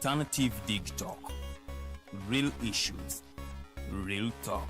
Alternative Dig Talk. Real issues, real talk.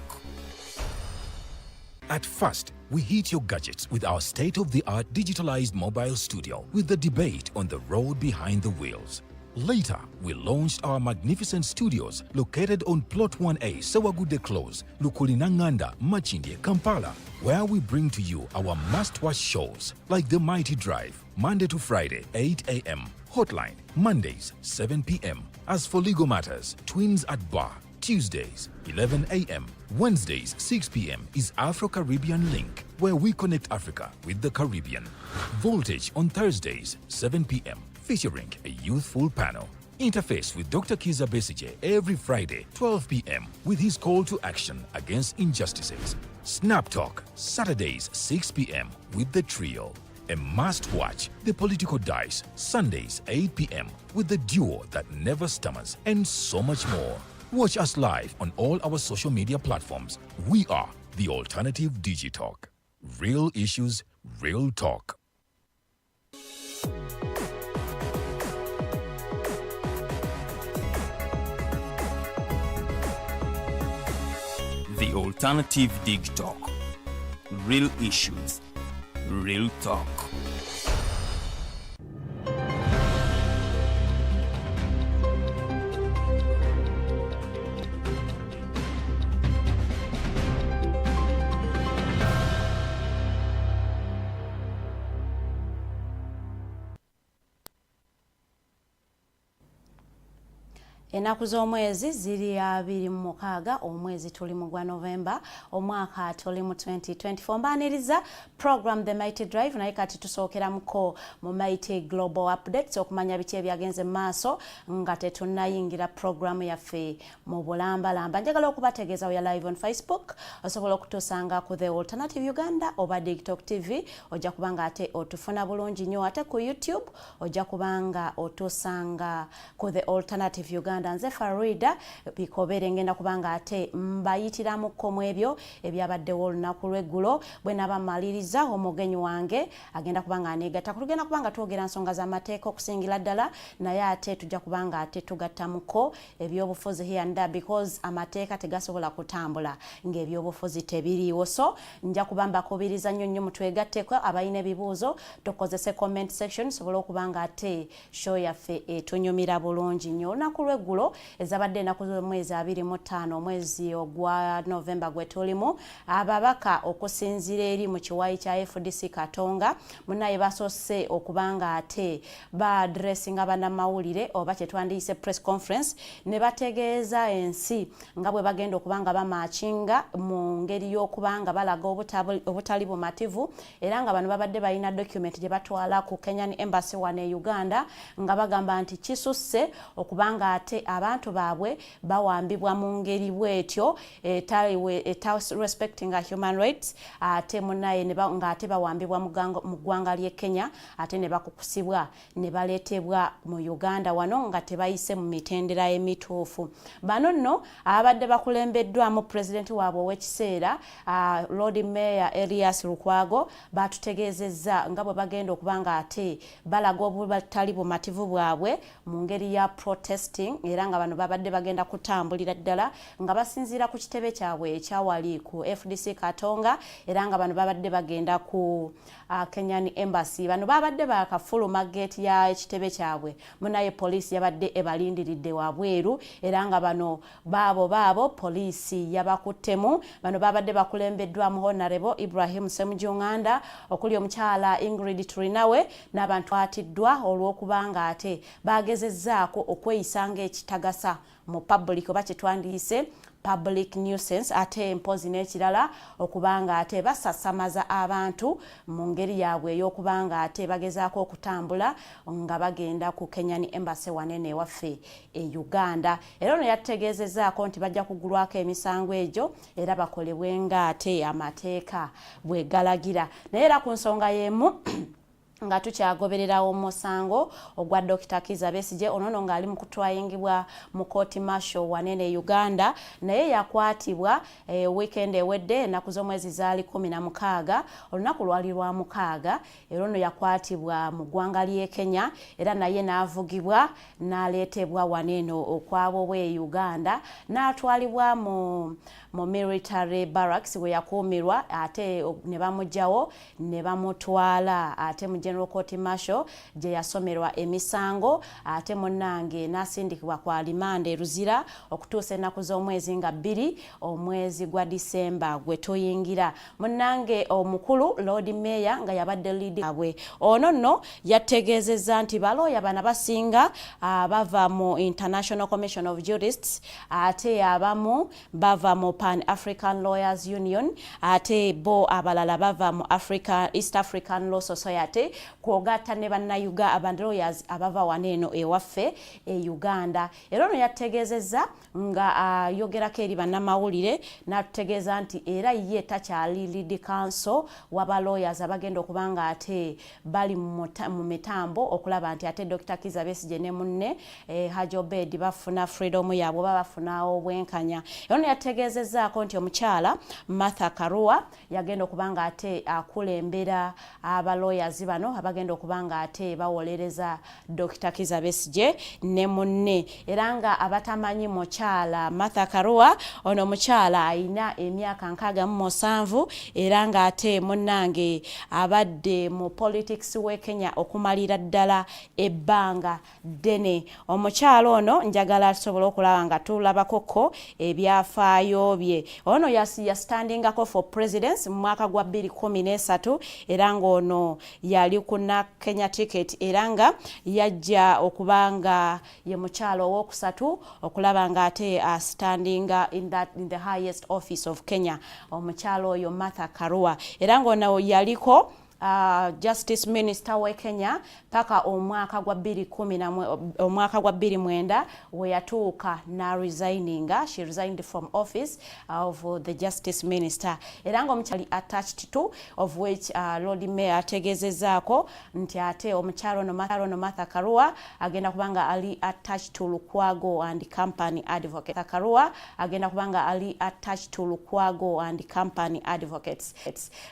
At first, we hit your gadgets with our state-of-the-art digitalized mobile studio with the debate on the road behind the wheels. Later, we launched our magnificent studios located on Plot 1A, Sawagude Close, Lukulinanganda, Machindye, Kampala, where we bring to you our must-watch shows like The Mighty Drive, Monday to Friday, 8 a.m., Hotline, Mondays, 7 p.m. As for legal matters, Twins at Bar, Tuesdays, 11 a.m. Wednesdays, 6 p.m. is Afro-Caribbean Link, where we connect Africa with the Caribbean. Voltage on Thursdays, 7 p.m., featuring a youthful panel. Interface with Dr. Kiza Besije every Friday, 12 p.m. with his call to action against injustices. Snap Talk, Saturdays, 6 p.m. with the trio. A must-watch, The Political Dice, Sundays, 8 p.m. with the duo that never stammers, and so much more. Watch us live on all our social media platforms. We are the Alternative Digitalk. Real issues, real talk. The Alternative Dig Talk. Real issues, real talk. Enaku z'omwezi ziri 26 omwezi tuli mu gwa November omwaka tuli mu 2024 mbaniriza program The Mighty Drive naye kati tusookera muko mu Mighty Global Updates okumanya biki ebyagenze maaso nga tetunnayingira program yaffe mu bulambalamba. Njagala okubategeeza we live on Facebook, osobola okutusanga ku The Alternative Uganda oba TikTok TV, ojja kubanga ate otufuna bulungi nnyo, ate ku YouTube ojja kubanga otusanga ku The Alternative Uganda. Nze Faridah Bikobere ngenda kubanga ate mbayitira mu komo ebyo ebyabaddewo olunaku lw'eggulo bwe nabamaliriza omugenyi wange agenda kubanga aneegatta kutugenda kubanga twogera nsonga z'amateeka okusingira ddala, naye ate tujja kubanga ate tugatta muko ebyobufuzi here and there because amateeka tegasobola kutambula ng'ebyobufuzi tebiriiwo. So nja kubamba kubiriza nnyo mutwegatteko abalina ebibuuzo tukozese comment section sobola okubanga ate show yaffe etunyumira bulungi nnyo. Olunaku lw'eggulo ezabadde enaku z'omwezi 25 omwezi ogwa November gwe tulimu, ababaka okusinzira eri mu kiwayi kya FDC Katonga munaye basoose okubanga ate ba addressinga bannamawulire oba kyetwandiyise press conference ne bategeeza ensi nga bwe bagenda okubanga bamachinga mu ngeri y'okubanga balaga obutali bumativu era nga bano babadde balina document gye batwala ku Kenyan Embassy wano e Uganda nga bagamba nti kisusse okubanga ate abantu baabwe bawambibwa mu ngeri bwetyo respecting human rights, ate munaye nga ate bawambibwa mu ggwanga ly'e Kenya ate ne bakukusibwa ne baleetebwa mu Uganda wano nga tebayise mu mitendera emituufu. Bano nno abadde bakulembeddwamu pulezidenti waabwe ow'ekiseera Lord Mayor Elias Lukwago batutegeezezza nga bwe bagenda okubanga ate balaga obutali bumativu bwabwe mu ngeri ya protesting era nga bano babadde bagenda kutambulira ddala nga basinziira ku kitebe kyabwe ekyawali ku FDC Katonga era nga bano babadde bagenda ku Kenyan Embassy. Bano babadde bakafuluma gate ya ekitebe kyabwe munaye poliisi yabadde ebalindiridde wabweru era nga bano baabo poliisi yabakuttemu. Bano babadde bakulembeddwamu Honorable Ibrahim Semujunganda okuli omukyala Ingrid Turinawe n'abantu atiddwa olw'okubanga ate bagezezzaako okweyisanga ekitagasa mu public oba kyetwandiyise public nuisance ate empozi n'ekirala okubanga ate basasamaza abantu mu ngeri yaabwe ey'okubanga ate bagezaako okutambula nga bagenda ku Kenyan Embassy wanene waffe e Uganda. Era ono yategeezezzaako nti bajja kugulwako emisango egyo era bakolebwenga ate amateeka bwe galagira. Naye era ku nsonga y'emu nga tukyagobererawo omusango ogwa Dr. Kizza Besigye ono ng'ali mu kutwayingibwa mu court martial wanene Uganda naye yakwatibwa weekend ewedde ennaku z'omwezi zaali 16 olunaku lwali lwa 6 era ono yakwatibwa mu ggwanga ly'e Kenya era naye n'avugibwa n'aleetebwa waneno okwabo bwe Uganda n'atwalibwa mu military barracks we yakuumirwa ate ne bamugyawo ne bamutwala ate mu General Court Martial gye yasomerwa emisango ate munnange n'asindikibwa kwa limande ruzira okutuusa ennaku z'omwezi nga 2 omwezi gwa Disemba gwe tuyingira. Munnange omukulu Lord Mayor nga yabadde lead abwe ono nno yategeezezza nti balooya bana basinga bava mu International Commission of Jurists ate abamu bava mu Pan African Lawyers Union ate bo abalala bava mu East African Law Society kwogata ne bannayuga abandlawyers abava waneno ewaffe e Uganda. Era ono yategeezezza nga ayogerako eri bannamawulire n'atutegeeza nti era ye takyali lead counsel waba lawyers abagenda okubanga ate bali mu mitambo okulaba nti ate Dr. Kizza Besigye ne munne Haji Obed bafuna freedom yaabwe bafuna obwenkanya. Era ono yategeezezzaako nti omukyala Martha Karua yagenda okubanga ate akulembera aba lawyers bano abagenda okubanga ate bawolereza Dr. Kizza Besigye ne munne. Era nga abatamanyi mukyala Martha Karua ono mukyala ayina emyaka 67 era nga ate munnange abadde mu politics we Kenya okumalira ddala ebbanga ddene. Omukyala ono njagala tusobola okulaba nga tulabakoko ebyafaayo bye. Ono yastandingako for presidents mu mwaka gwa 2013 era nga ono yali kuna Kenya ticket era nga yajja okubanga ye mukyalo owokusatu okulaba nga ate standinga in the highest office of Kenya omukyalo oyo Martha Karua era nga ono yaliko Justice Minister we Kenya paka omwaka gwa 2019 we yatuuka na resigninga. She resigned from office of the Justice Minister era nga omukyali attached to of which Lord Mayor ategezezaako nti ate omukyalo no Martha Karua agenda kubanga ali attached to Lukwago and Company Advocates. Karua agenda kubanga ali attached to Lukwago and Company Advocates.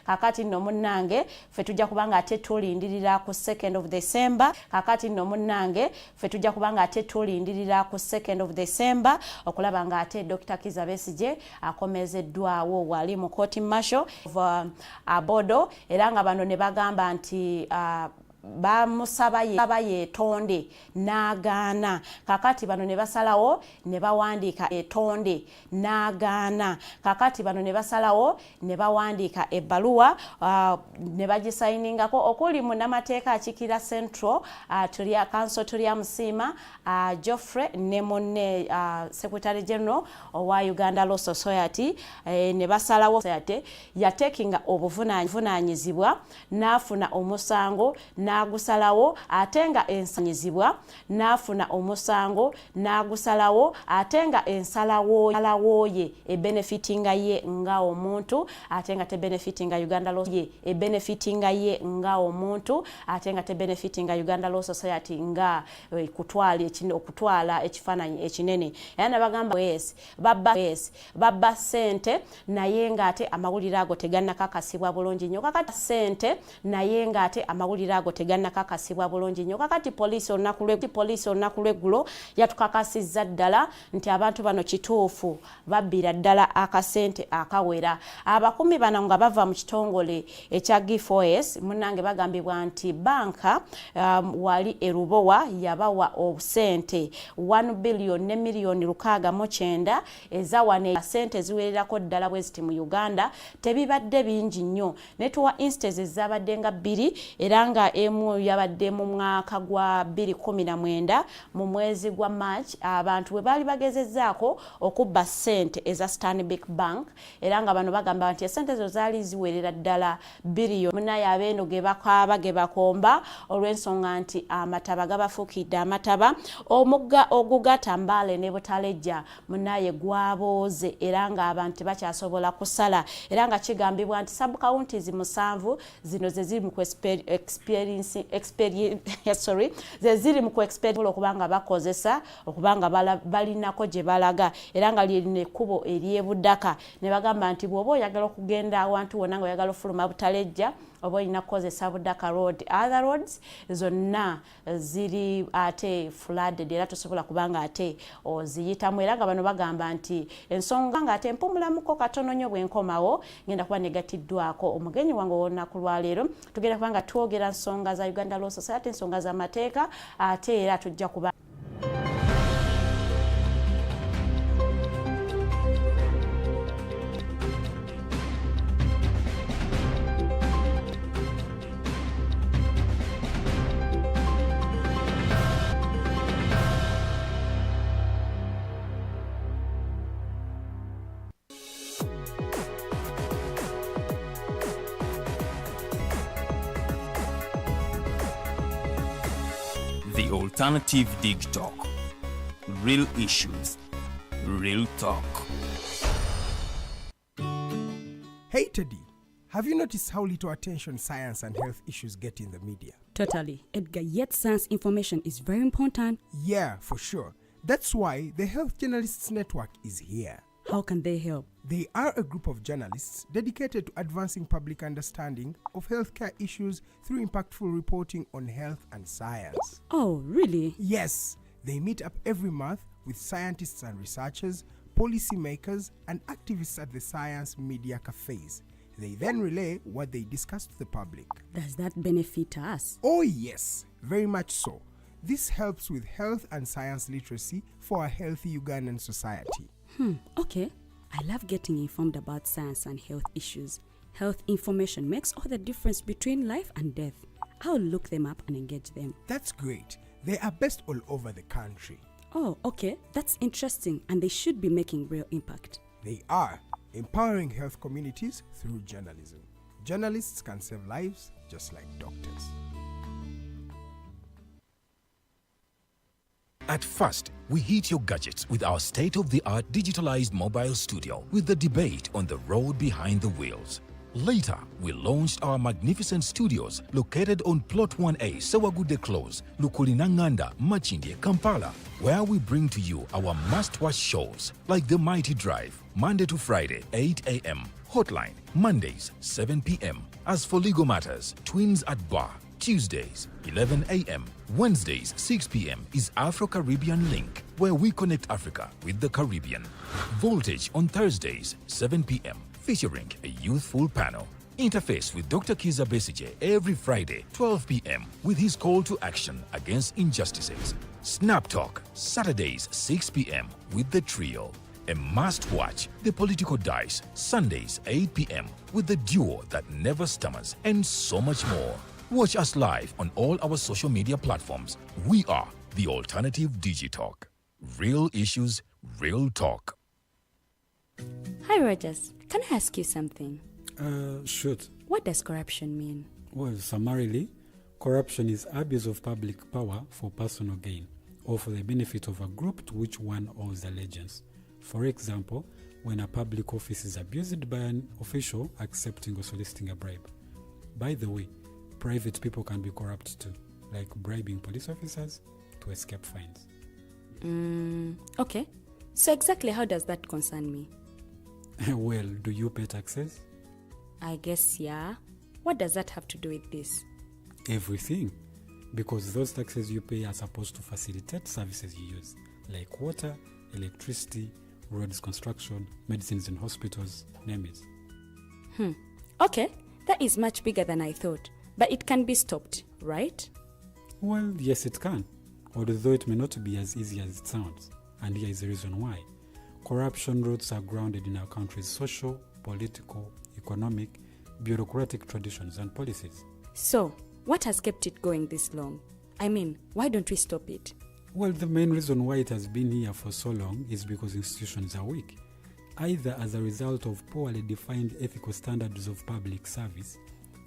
Kakati no munnange fe tujja kubanga ate tulindirira ku 2nd of December. Kakati no munnange fe tujja kubanga ate tulindirira ku 2nd of December okulaba nga ate Dr. Kizza Besigye akomezeddwawo wali mu court martial of Abodo era nga bano ne bagamba nti bamusaba yetonde n'agaana. Kakati bano ne basalawo ne bawandiika etonde n'agaana. Kakati bano ne basalawo ne bawandiika ebbaluwa ne bagisayiningako okuli munnamateeka akikira Central Council Tulia Musiima Geoffrey ne munne Secretary General owa Uganda Law Society ne basalawo yatekinga obuvunaanyizibwa n'afuna omusango n'agusalawo ate nga ensanyizibwa n'afuna omusango n'agusalawo ate nga ensalawo ye ebenefitinga ye nga omuntu ate nga tebenefitinga Uganda Law ye ebenefitinga ye nga omuntu ate nga tebenefitinga Uganda Law Society nga okutwala ekifaananyi ekinene. Era nabagamba babba sente naye nga ate amawulire ago tegannakakasibwa bulungi nnyo. Kakati sente naye nga ate amawulire ago tegannakakasibwa bulungi nnyo. Kakati poliisi olunaku lweggulo yatukakasizza ddala nti abantu bano kituufu babbira ddala akasente akawera. Abakumi bano nga bava mu kitongole ekya G4S munnange bagambibwa nti banka wali erubowa yabawa obusente 1 billion ne miliyoni 69 ezawane sente ziwererako ddala bwe ziti mu Uganda tebibadde bingi nnyo. Netuwa instances zabadde nga 2 era nga emu yabadde mu mwaka gwa 2019 mu mwezi gwa March abantu we bali bagezezzaako okubba sente eza Stanbic Bank era nga bano bagamba nti sente zo zaali ziwerera ddala billion. Munaye abeeno ge bakaaba ge bakomba olw'ensonga nti amataba gabafuukidde amataba omugga ogugatambale ne butalejja munaye gwabooze era nga abantu bakyasobola kusala era nga kigambibwa nti sub counties 7 zino ze ziri mu experience ze ziri mu ku-experience okubanga bakozesa okubanga balinako gye balaga era nga lirina ekkubo ery'ebuddaka ne bagamba nti bw'oba oyagala okugenda awantu wonna nga oyagala ofuluma butalejja oba olina kukozesa Buddaka road, other roads zonna ziri ate flooded era tosobola kubanga ate oziyitamu era nga bano bagamba nti ensonga nga ate mpumulamuko katono nnyo bwenkomawo ngenda kuba negatiddwako omugenyi wange olunaku lwaleero tugenda kubanga twogera nsonga za Uganda Law Society, ensonga z'amateeka ate era tujja kuba The Alternative Dig Talk. Real issues, real talk. Hey Teddy, have you noticed how little attention science and health issues get in the media? Totally, Edgar, yet science information is very important. Yeah, for sure. That's why the Health Journalists Network is here. How can they help? They are a group of journalists dedicated to advancing public understanding of healthcare issues through impactful reporting on health and science. Oh, really? Yes, they meet up every month with scientists and researchers, policymakers, and activists at the science media cafes. They then relay what they discuss to the public. Does that benefit us? Oh yes, very much so. This helps with health and science literacy for a healthy Ugandan society. Okay. I love getting informed about science and health issues. Health information makes all the difference between life and death. I'll look them up and engage them. That's great. They are based all over the country. Oh, okay. That's interesting, and they should be making real impact. They are empowering health communities through journalism. Journalists can save lives just like doctors. At first, we hit your gadgets with our state-of-the-art digitalized mobile studio with the debate on the road behind the wheels. Later, we launched our magnificent studios located on Plot 1A, Sawagude Close, Lukulinanganda, Machindye, Kampala, where we bring to you our must-watch shows like The Mighty Drive, Monday to Friday, 8 a.m., Hotline, Mondays, 7 p.m. As for legal matters, Twins at Bar, Tuesdays, 11 a.m., Wednesdays, 6 p.m. is Afro-Caribbean Link, where we connect Africa with the Caribbean. Voltage on Thursdays, 7 p.m., featuring a youthful panel. Interface with Dr. Kiza Besije every Friday, 12 p.m. with his call to action against injustices. Snap Talk, Saturdays, 6 p.m. with the trio. A must-watch, The Political Dice, Sundays, 8 p.m. with the duo that never stammers, and so much more. Watch us live on all our social media platforms. We are The Alternative Digitalk. Real issues, real talk. Hi, Rogers. Can I ask you something? Shoot. What does corruption mean? Well, summarily, corruption is abuse of public power for personal gain or for the benefit of a group to which one owes allegiance. For example, when a public office is abused by an official accepting or soliciting a bribe. By the way, private people can be corrupt too, like bribing police officers to escape fines. Okay. So exactly how does that concern me? Well, do you pay taxes? I guess, yeah. What does that have to do with this? Everything. Because those taxes you pay are supposed to facilitate services you use, like water, electricity, roads construction, medicines in hospitals, name it. Okay, that is much bigger than I thought. But it can be stopped, right? Well, yes, it can. Although it may not be as easy as it sounds. And here is the reason why. Corruption roots are grounded in our country's social, political, economic, bureaucratic traditions and policies. So, what has kept it going this long? I mean, why don't we stop it? Well, the main reason why it has been here for so long is because institutions are weak, either as a result of poorly defined ethical standards of public service,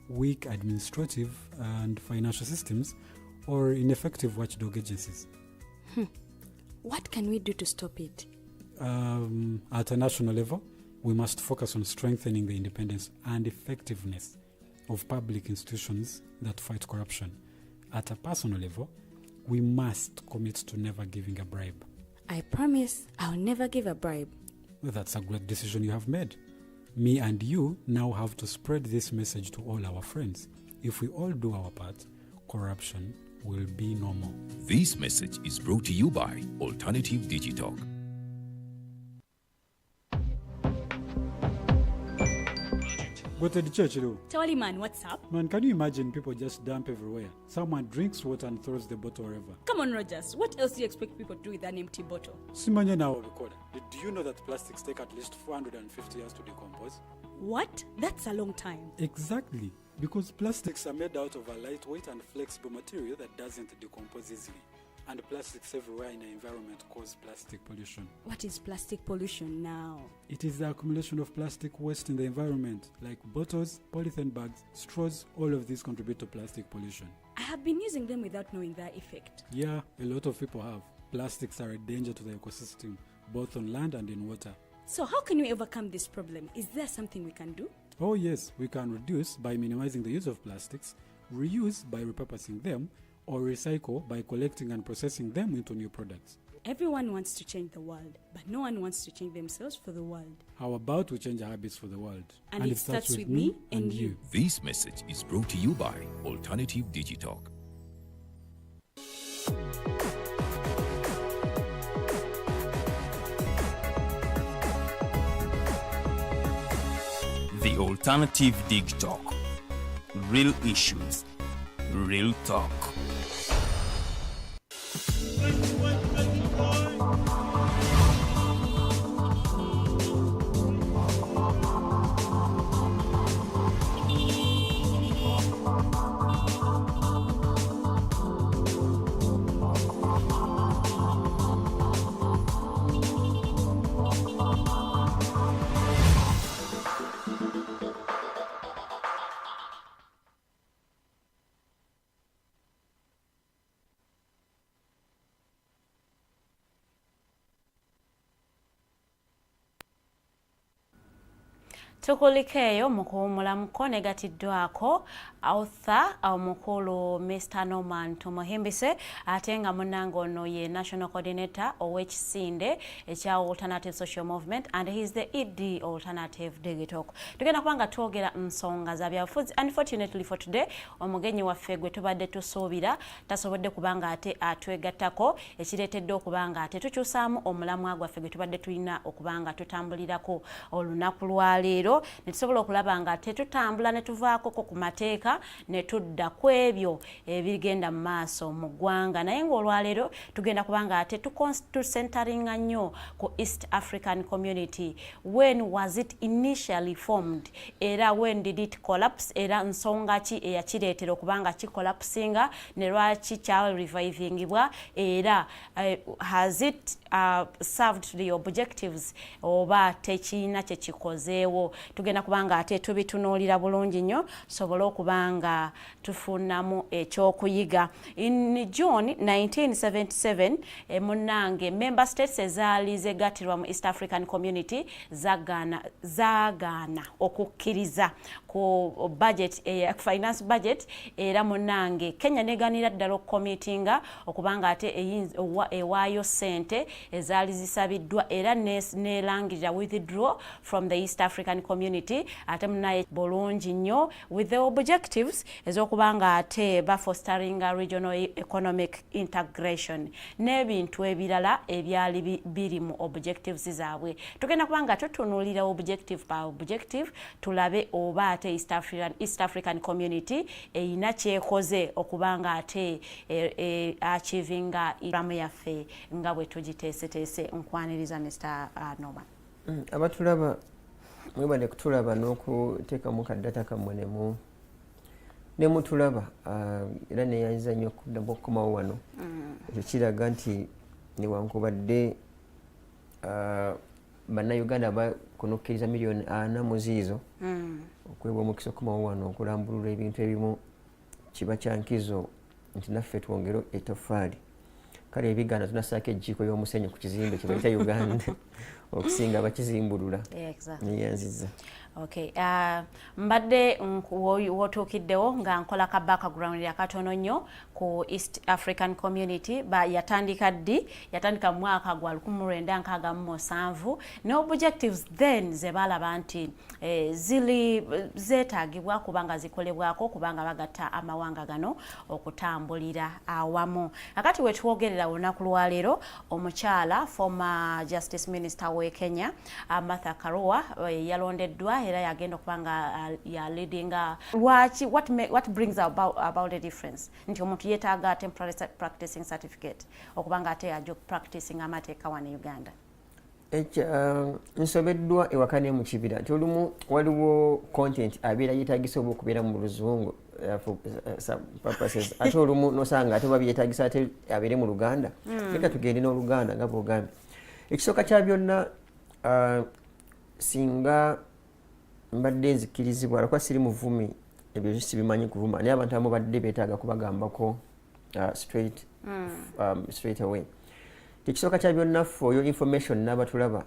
weak administrative and financial systems, or ineffective watchdog agencies. What can we do to stop it? At a national level, we must focus on strengthening the independence and effectiveness of public institutions that fight corruption, At a personal level, we must commit to never giving a bribe. I promise I'll never give a bribe. Well, that's a great decision you have made. Me and you now have to spread this message to all our friends. If we all do our part, corruption will be no more. This message is brought to you by Alternative Digital. Go to the church, though. Tawali man, what's up? Man, can you imagine people just dump everywhere? Someone drinks water and throws the bottle wherever. Come on, Rogers. What else do you expect people to do with an empty bottle? Simanya now, Bikoda. Do you know that plastics take at least 450 years to decompose? What? That's a long time. Exactly. Because plastics are made out of a lightweight and flexible material that doesn't decompose easily. And plastics everywhere in the environment cause plastic pollution. What is plastic pollution now? It is the accumulation of plastic waste in the environment, like bottles, polythene bags, straws. All of these contribute to plastic pollution. I have been using them without knowing their effect. Yeah, a lot of people have. Plastics are a danger to the ecosystem, both on land and in water. So how can we overcome this problem? Is there something we can do? Oh yes, we can reduce by minimizing the use of plastics, reuse by repurposing them, or recycle by collecting and processing them into new products. Everyone wants to change the world, but no one wants to change themselves for the world. How about we change our habits for the world? And it starts with me and you. This message is brought to you by Alternative Digital. The Alternative Dig Talk. Real issues, real talk. Tukulika eyo mu kuwumulamuko negatiddwako author omukulu Mr. Norman Tumuhimbise ate nga munnange ono ye National Coordinator ow'ekisinde ekya Alternative Social Movement and he is the ED Alternative Digital. Tugenda kubanga twogera nsonga za byabufuzi. Unfortunately for today omugenyi waffe gwe tubadde tusuubira tasobodde kubanga ate atwegattako ekireetedde okubanga ate tukyusaamu omulamwa gwaffe gwe tubadde tulina okubanga tutambulirako olunaku lwaleero ne tusobola okulaba nga ate tutambula ne tuvaako ku mateeka ne tudda ku ebyo ebigenda mu maaso mu ggwanga naye ng'olwaleero tugenda kubanga ate centeringa nnyo ku East African community. When was it initially formed? Era when did it collapse? Era nsonga ki eyakireetera okubanga kikolapsinga ne lwaki kya revivingibwa? Era has it served the objectives oba tekiina kye kikozeewo? Tugenda kubanga ate tubitunuulira bulungi nnyo sobola okubanga tufunamu ekyokuyiga. In June 1977 munnange member states ezaali zegattirwa mu East African community zagaana okukkiriza ku budget finance budget era munnange Kenya neganira ddala okukomitinga okubanga ate ewaayo sente ezaali zisabiddwa era nelangirira withdraw from the East African community ate munaye bulungi nnyo with the objectives ez'okubanga ate bafosteringa regional economic integration n'ebintu ebirala ebyali biri mu objectives zaabwe. Tugenda kubanga tutunuulira objective by objective tulabe oba ate East African community eyina kyekoze okubanga ate achievinga iramu yaffe nga bwe tugiteeseteese. Nkwaniriza Mr. Norman. Abatulaba mwebale kutulaba n'okuteekamu kaddata kammwe ne mutulaba era neyanyiza nnyo okuddamu okukomawo wano. Ekyo kiraga nti newankubadde bannayuganda bakunokkiriza miliyoni 4 mu ziizo okwebwa omukisa okukomawo wano okulambulula ebintu ebimu kiba kyankizo nti naffe twongere ettoffaali. Kale ebigaana tunassaako ejjiiko y'omusenyu ku kizimbe kye bayita Uganda okusinga bakizimbulula. Exactly. Yanziza. Okay. Mbadde wotuukiddewo nga nkola ka background yakatono nnyo ku East African Community yatandika mu mwaka gwa 1967 n'objectives then ze balaba nti zeetaagibwa kubanga zikolebwako kubanga bagatta amawanga gano okutambulira awamu. Akati we twogerera olunaku lwaleero omukyala former Justice Minister we Kenya Martha Karua yalondeddwa era yagenda kubanga ya leading what brings about the difference nti omuntu yetaaga temporary practicing certificate okubanga ate ajo practicing amateeka wano Uganda. Nsobeddwa ewakane mu kibira nti olumu waliwo content abeera yeetaagisa oba okubeera mu Luzungu for some purposes ate olumu nosanga ate oba byetaagisa ate abeere mu Luganda. Leka tugende n'Oluganda nga bw'ogambye. Ekisooka kya byonna singa mbadde nzikirizibwa alikuwa siri muvumi ebyo sibimanyi kuvuma naye abantu abamu badde beetaaga kubagambako straight away. Ekisooka kya byonna for your information n'abatulaba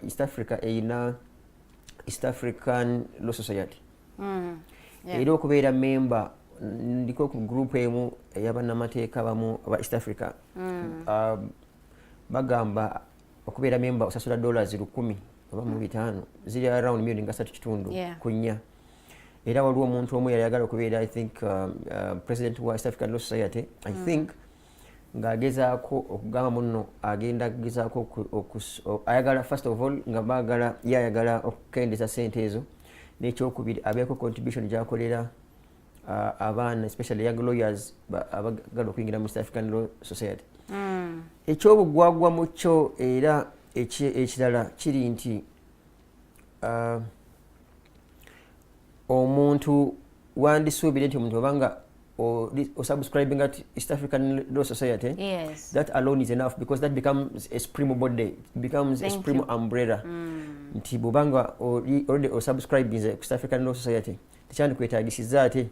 East Africa eyina East African Law Society. Era okubeera member ndiko ku group emu ey'abannamateeka bamu aba East Africa bagamba okubeera member osasula $1,000 oba mu 5 ziri around $1.3 kunya. Era waliwo omuntu omu yali ayagala okubeera I think president wa East African Law Society I think ng'agezaako okugamba muno agenda kugezaako ayagala first of all nga baagala yayagala okukendeza sente ezo n'ekyokubiri abeeko contribution gyakolera abaana especially young lawyers abagala okuyingira mu East African Law Society. Ekyobugwagwa mu kyo era ekirala kiri nti omuntu wandisuubire nti omuntu obanga subscribing at East African Law Society, that alone is enough because that becomes a supreme body, becomes a supreme umbrella. Nti bubanga already subscribing to East African Law Society tikyandi kwetaagisiza ate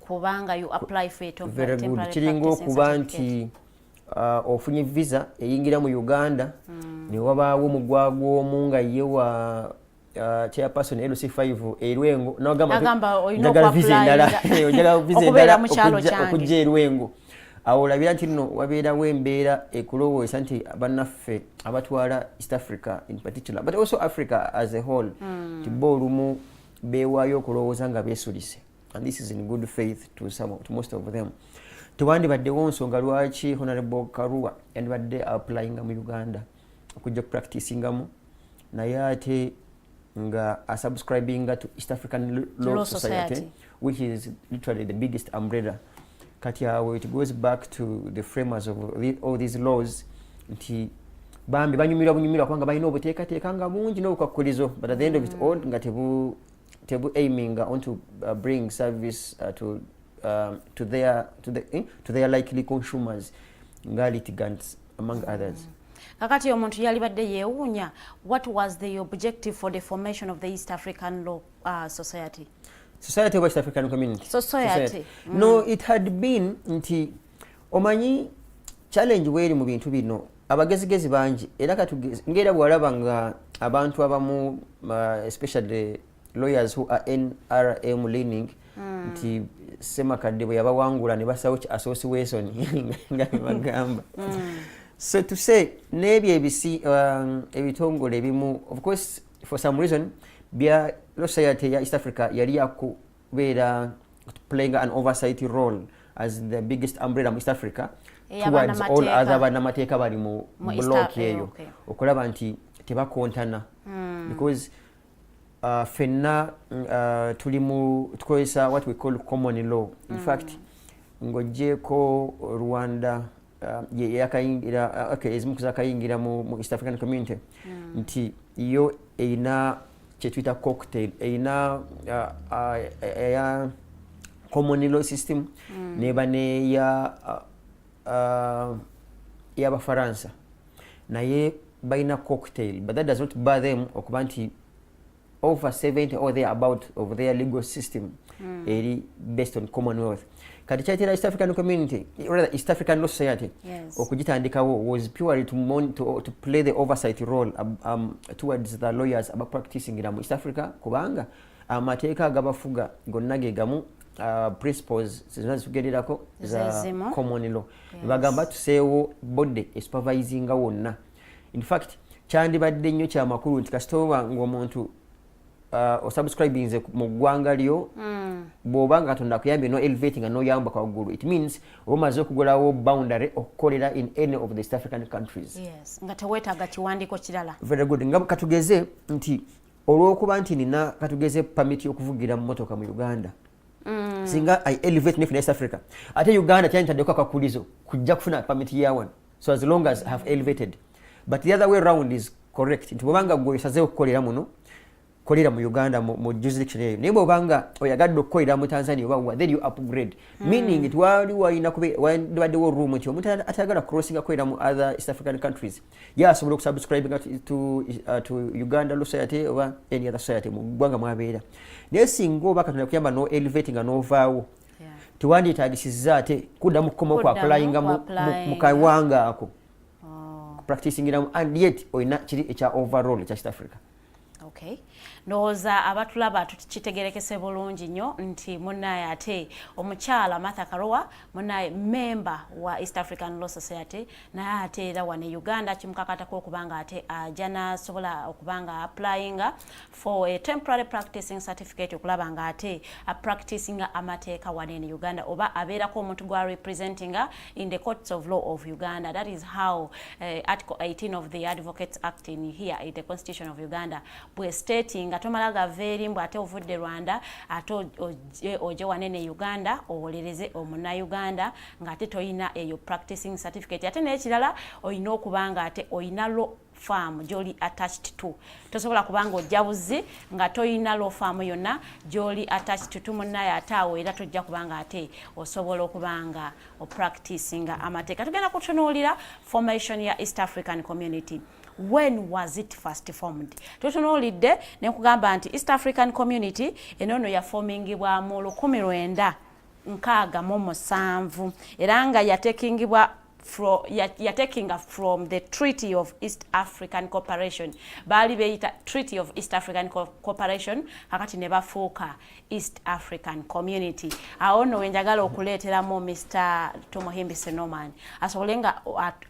kubanga you apply for it. Very good. Kiringo kuba nti ofunye visa eyingira mu Uganda ne wabaawo omugwagwa omu nga ye wa chairperson LC5 Erwengo nagamba njagala visa endala okujja Erwengo awo olabira nti nno wabeerawo embeera ekulowooza nti bannaffe abatwala East Africa in particular but also Africa as a whole ti bo olumu beewaayo okulowooza nga beesulise and this is in good faith to most of them. Tewandibaddewo nsonga lwaki Honorable Karua yandibadde applying mu Uganda okujja practicingamu naye ate nga subscribing to East African Law Society which is literally the biggest umbrella. Kati awo it goes back to the framers of all these laws nti bambi banyumirwa kubanga balina obuteekateeka nga bungi n'obukwakkulizo but at the end of it all nga tebu aiming on to bring service to their likely consumers nga litigants among others. Kakati omuntu yalibadde yeewuunya what was the objective for the formation of the East African Law Society of East African Community Society. No, it had been nti omanyi challenge weeri mu bintu bino abagezigezi bangi era ngera bwalaba nga abantu abamu especially lawyers who are NRM leaning nti Semakadde bwe yabawangula ne basawo ki association nga bagamba. So to say nebye ebitongole ebimu of course for some reason bya Law Society ya East Africa yali yakubeera playing an oversight role as the biggest umbrella in East Africa towards all other bannamateeka bali mu block eyo okulaba nti tebakontana because fenna tukozesa what we call common law. In fact ng'oggyeko Rwanda yakayingira ezimu kuzakayingira mu East African Community nti yo eyina kyetuyita cocktail eyina common law system neba neya y'Abafaransa naye balina cocktail but that does not bar them okuba nti over 70 or there about of their legal system eri based on Commonwealth. kati kyatera East African community rather East African Law Society okugitandikawo was purely to play the oversight role towards the lawyers about practicing in East Africa kubanga amateeka gabafuga gonna ge gamu principles zinazigererako za common law bagamba tuseewo body supervising wonna. In fact kyandibadde nnyo kya makulu nti kasitoba ng'omuntu osubscribing mu ggwanga lyo bw'oba nga Katonda akuyambye no elevating no yamba kwa ggulu, it means omaze okugulawo boundary okukolera in any of the East African countries. Yes, nga teweetaaga kiwandiiko kirala. Very good. Nga katugeze nti olw'okuba nti nina katugeze permit y'okuvugira mu motoka mu Uganda. Singa I elevate ne East Africa. Ate Uganda kyantadeko akakulizo kujja kufuna permit ya one. So as long as I have elevated. But the other way around is correct. Nti bw'obanga gwe osazeewo okukolera muno kolera mu Uganda mu jurisdiction eyo naye bw'obanga oyagadde okukolera mu Tanzania oba then you upgrade meaning it wali walina wabaddewo room nti omuntu atayagala crossing akolera mu other East African countries asobola okusubscribe to Uganda Law Society oba any other society mu ggwanga mwabeera naye singa oba Katonda kuyamba no elevating n'ovaawo tewandyetaagisiza ate kuddamu kukoma ku applyinga mu kawanga ako practicing and yet oyina kiri ekya overall ekya East Africa. Okay. Ndowooza abatulaba tukitegerekese bulungi nnyo nti munnaye ate omukyala Martha Karua munnaye member wa East African Law Society naye ate era wane Uganda kimukakatako okubanga ate ajana sobola okubanga applying for a temporary practicing certificate okulaba nga ate a practicing amateeka wane in Uganda oba abeerako omuntu gwa representing in the courts of law of Uganda. That is how Article 18 of the Advocates Act in here in the Constitution of Uganda bwe stating nga tomalaga veri mbw ate ovudde Rwanda ate oje wanene Uganda owolereze omuna Uganda nga ate toyina eyo practicing certificate ate n'ekirala oyina okubanga ate oyina law farm gy'oli attached to. Tosobola kubanga ojja buzi nga toyina law farm yonna gy'oli attached to munnaye ate awo era tojja kubanga ate osobola okubanga opracticing amateeka. Tugenda kutunuulira formation ya East African Community. When was it first formed? Tutunuulidde ne kugamba nti East African Community enono ya formingibwa mu 1967 era nga yatekingibwa from the Treaty of East African Cooperation. Bali beita Treaty of East African Cooperation kakati ne bafuuka East African Community. Aono wenjagala okuleeteramu Mr. Tumuhimbise Norman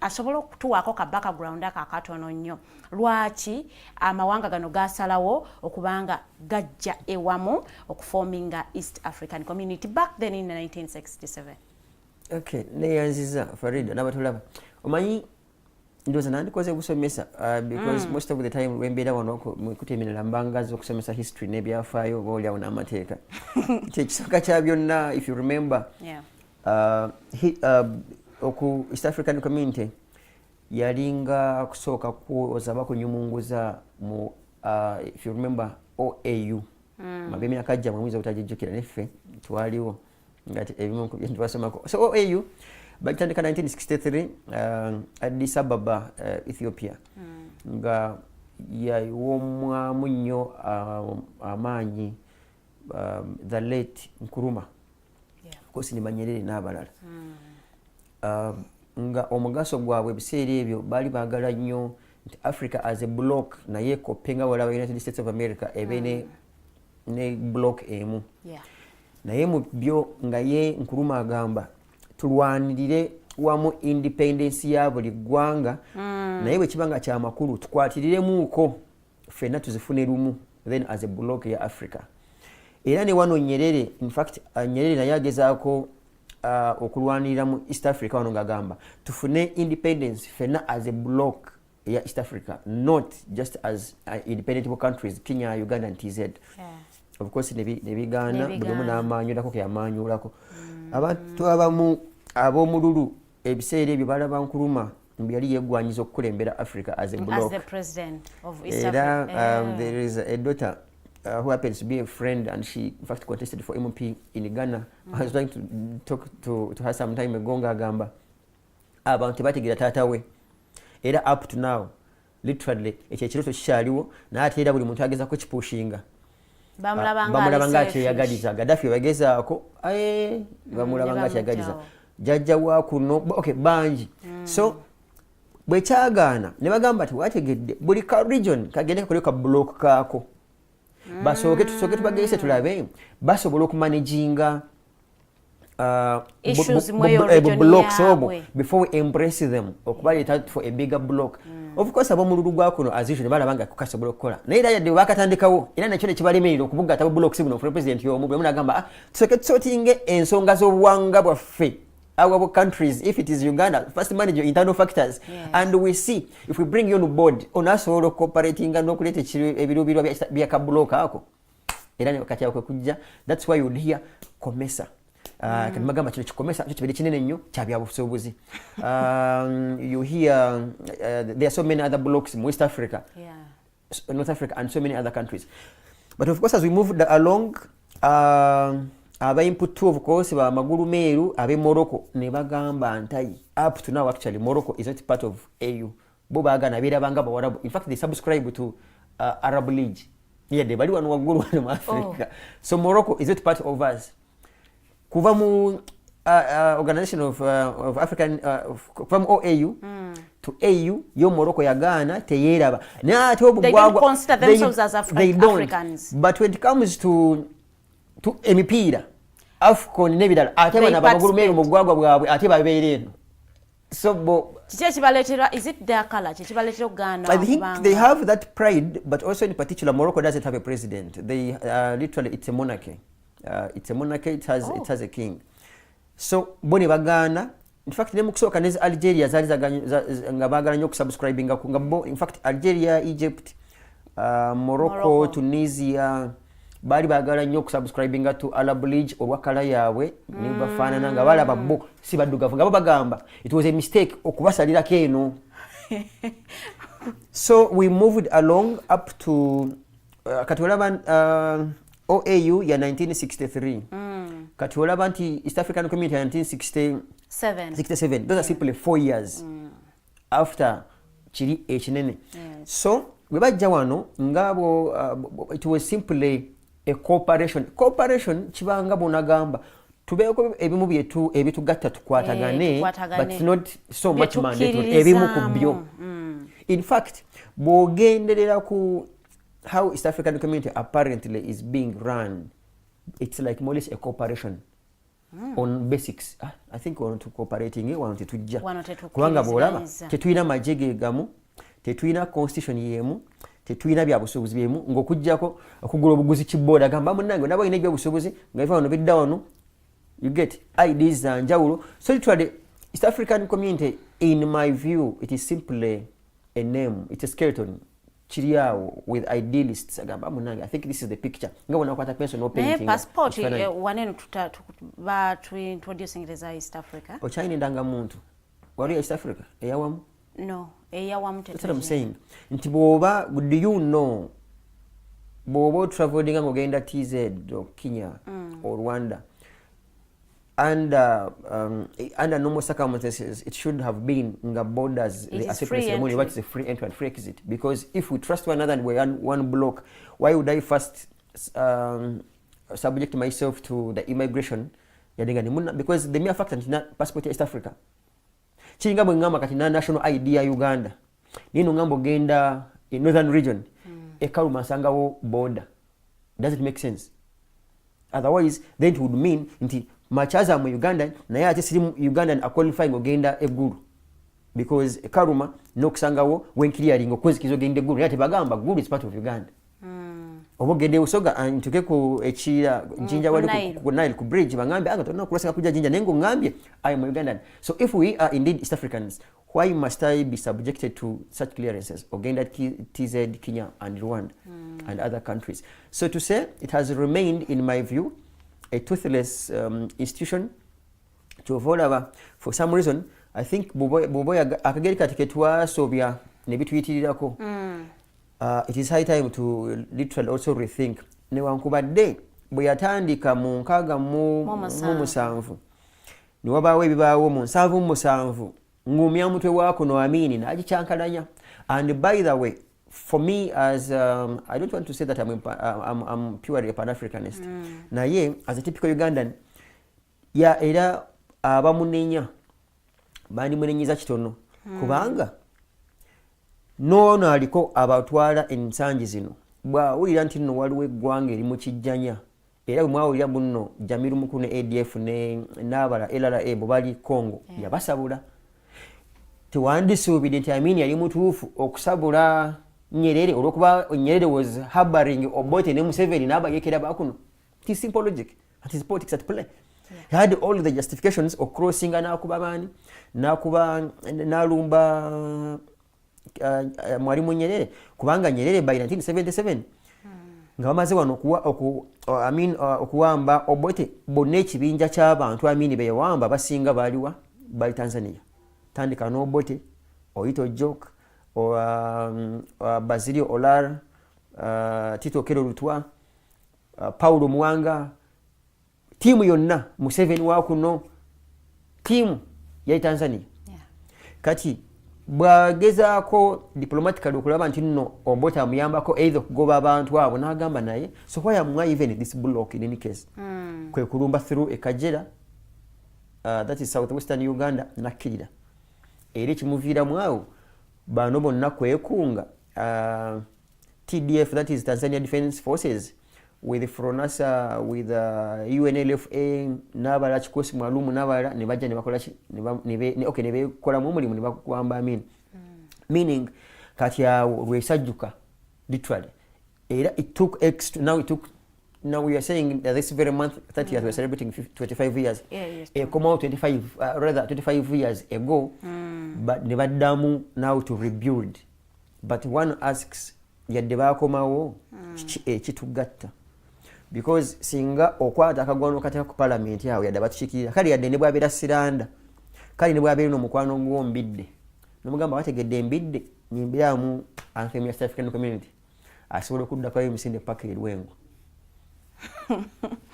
asobola okutuwaako ka background akatono nnyo lwaki amawanga gano gasalawo okubanga gajja ewamu okuforminga East African Community back then in 1967. Okay, neyanziza Farida nabatulaba. Omanyi ndoza nandikoze kusomesa because most of the time wembeera wano kutemerera mbangazi okusomesa history n'ebyafaayo oba na amateeka. Kyekisooka kya byonna if you remember oku East African Community yalinga kusooka kuoza bakunyumunguza mu if you remember OAU mabemina kajja mwezi obutajijjukira neffe twaliwo ngati ebimu byentwasomako. So OAU bakitandika 1963 Addis Ababa Ethiopia nga yaiwomwamu nnyo amaanyi the late Nkrumah of course ni Nyerere n'abalala nga omugaso gwabwe ebiseera ebyo baali baagala nnyo nti Africa as a block naye kopenga wala United States of America ebe ne block emu naye mu byo nga ye Nkrumah agamba tulwanirire wamu independence ya buli ggwanga naye bwe kibanga kya makulu tukwatiriremuuko ffenna tuzifune lumu then as a block ya Africa. Era ne wano Nyerere in fact Nyerere naye agezaako okulwanirira mu East Africa wano ng'agamba tufune independence ffenna as a block ya East Africa, not just as independent countries Kenya, Uganda and TZ. Of course nebigana bulimu n'amaanyulako keyamaanyulako abantu abamu ab'omululu ebiseera ebyo balaba Nkrumah mbu yali yeggwanyiza okukulembera Africa as a block as the president of East Africa. There is a daughter who happens to be a friend and she in fact contested for MP in Ghana. I was trying to talk to her some time ago ng'agamba abantu tebategeera taata we era up to now literally ekyo ekiroto kikyaliwo naye ate era buli muntu agezaako kipushinga bamulaba nga kyeyagaliza Gaddafi bagezaako bamulaba nga kyeyagaliza jajja wa kuno okay bangi so bwekyagaana ne bagamba ti wategedde buli ka region kagende kakole ka block kaako basooke tubageyise tulabe basobola okumanaginga blocks before we embrace them okubaleeta for a bigger block of course ab'omululu gwa kuno as usual balaba nga kukasobola okukola naye era yadde bakatandikawo era nakyo nekibalemerera okubugaata blocks buno for president y'omu bwe munagamba tusooke tusootinge ensonga z'obuwanga bwaffe our countries if it is Uganda first manage your internal factors and we see if we bring you on board onasobola cooperating n'okuleeta ebirubirwa bya kabloka ako era kati ako kujja that's why you would hear komesa kati magamba kino kikomesa kyo kibere kinene nnyo kya byabusobozi you hear there are so many other blocks in West Africa North Africa and so many other countries but of course as we moved along aba input to of course ba magulu meru abe Morocco ne bagamba ntai up to now actually Morocco is not part of AU bo bagana bera banga bawarabu in fact they subscribe to Arab League de bali wanu wagulu wanu Africa so Morocco is not part of us kuva mu organization of African from OAU to AU yo Morocco yagana teyeraba na ate obugwagwa they don't consider themselves as Africans but when it comes to emipira Afcon nebidala ate bana bagulu meru mugwagwa bwabwe ate babeere eno so is it their color chibaletera Uganda I think they have that pride but also in particular Morocco doesn't have a president they literally it's a monarchy it has a king so bone bagana in fact ne mukusoka ne Algeria zali nga bagala nyo kusubscribing ngabo in fact Algeria Egypt Morocco Tunisia bali bagala nnyo kusubscribinga to Arab League olwakala yaabwe ne bafaanana nga balaba bo si baddugavu nga bagamba it was a mistake okubasalirako eno so we moved along up to kati olaba OAU ya 1963 kati olaba nti East African Community ya 1967 those are simply 4 years after kiri ekinene so we bajja wano ngabo it was simply a cooperation kibanga bonagamba tubeeko ebimu byetu ebitugatta tukwatagane but it's not so much mandatory ebimu kubyo in fact bogenderera ku how East African Community apparently is being run it's like more or less a cooperation on basics I think we want to cooperating we want to tujja kubanga bolaba tetuyina majege gamu tetuyina constitution yemu tetuyina bya busobozi byemu ngokujjako okugula obuguzi kiboda gamba munange nabo ine bya busobozi ngaifa wano bidda wano you get IDs za njawulo so literally East African Community in my view it is simply a name it's a skeleton chiriao with idealists agamba munange I think this is the picture ngabona kwata pencil no painting passport wanenu ba to introducing the East Africa o China ndanga muntu wali East Africa eyawamu no eyawamu that's what I'm saying nti boba do you know bobo traveling ngogenda TZ or Kenya or Rwanda under normal circumstances it should have been nga borders the acceptance ceremony what is a free entry and free exit because if we trust one another and we're one block why would I first subject myself to the immigration yadenga nimuna because the mere fact that passport East Africa chinga bwengama kati na national ID ya Uganda nino ngambo genda in northern region ekaluma sangawo border does it make sense otherwise then it would mean nti machaza mu Uganda naye ate siri Ugandan qualifying ogenda eggulu because ekaluma nokusangawo when clearing okwezikizo genda eggulu yate bagamba gulu is part of Uganda obogende usoga antuke ku echira jinja wali ku Nile ku bridge bangambe anga tonna kulasanga kuja jinja nengo ngambye I am Ugandan so if we are indeed East Africans why must I be subjected to such clearances ogenda TZ Kenya and Rwanda and other countries so to say it has remained in my view a toothless institution to follow for some reason I think boboy akageri katiketwa sobya nebituyitirirako it is high time to literally also rethink newankubadde bwe yatandika mu nkaga mu musanvu niwabawo ebibaawo mu nsanvu ngumya mutwe wako no amini n'agicyankalanya and by the way for me, as I don't want to say that I'm purely a Pan-Africanist. Naye, as a typical Ugandan, ya era abamunenya bandi munenyiza kitono kubanga noono aliko abatwala ensangi zino bwawulira nti nno waliwo eggwanga eri mu kijjanya era bwe mwawulira bunno Jamiru Mukulu ne ADF n'abala LRA bwe bali Congo yabasabula tewandisuubidde nti Amin yali mutuufu okusabula Nyerere olwokuba Nyerere was harboring Obote ne Museveni n'abayekera bakuno. It is simple logic. It is politics at play. He had all the justifications of crossing n'akuba bani n'alumba Mwalimu Nyerere kubanga Nyerere by 1977 nga bamaze wano okuwamba Obote bonna ekibinja ky'abantu Amin be yawamba basinga baliwa bali Tanzania. Tandika n'Obote Oyito Joke Basilio Olar Tito Kero Lutwa Paulo Mwanga timu yonna Museveni wakuno timu ya Tanzania kati bwagezaako diplomatically okulaba nti nno Obote amuyambako either okugoba abantu abo n'agamba naye so why am I even this block in any case kwe kulumba through Ekajera that is southwestern Uganda nakkirira era ekimuviiramu awo bano bonna kwekunga TDF, that is Tanzania Defense Forces, with FRONASA, with UNLFA, n'abala kikosi mwalumu n'abala ne bajja ne bakola okay ne bekola mu mulimu ne bakwamba Amin. Meaning kati awo lwesajjuka literally era it took extra now we are saying that this very month 30 years we are celebrating 25 years come out 25 years ago but ne baddamu now to rebuild but one asks yadde bakomawo ekitugatta because singa okwata akagwano kati ku parliament yawe yadde batukikirira kali yadde ne bwabera siranda kali ne bwabera no mukwano ng'ombidde nomugamba bategedde embidde nyimbiramu anthem ya South African community asobola okudda kwa emisinde paka erwengo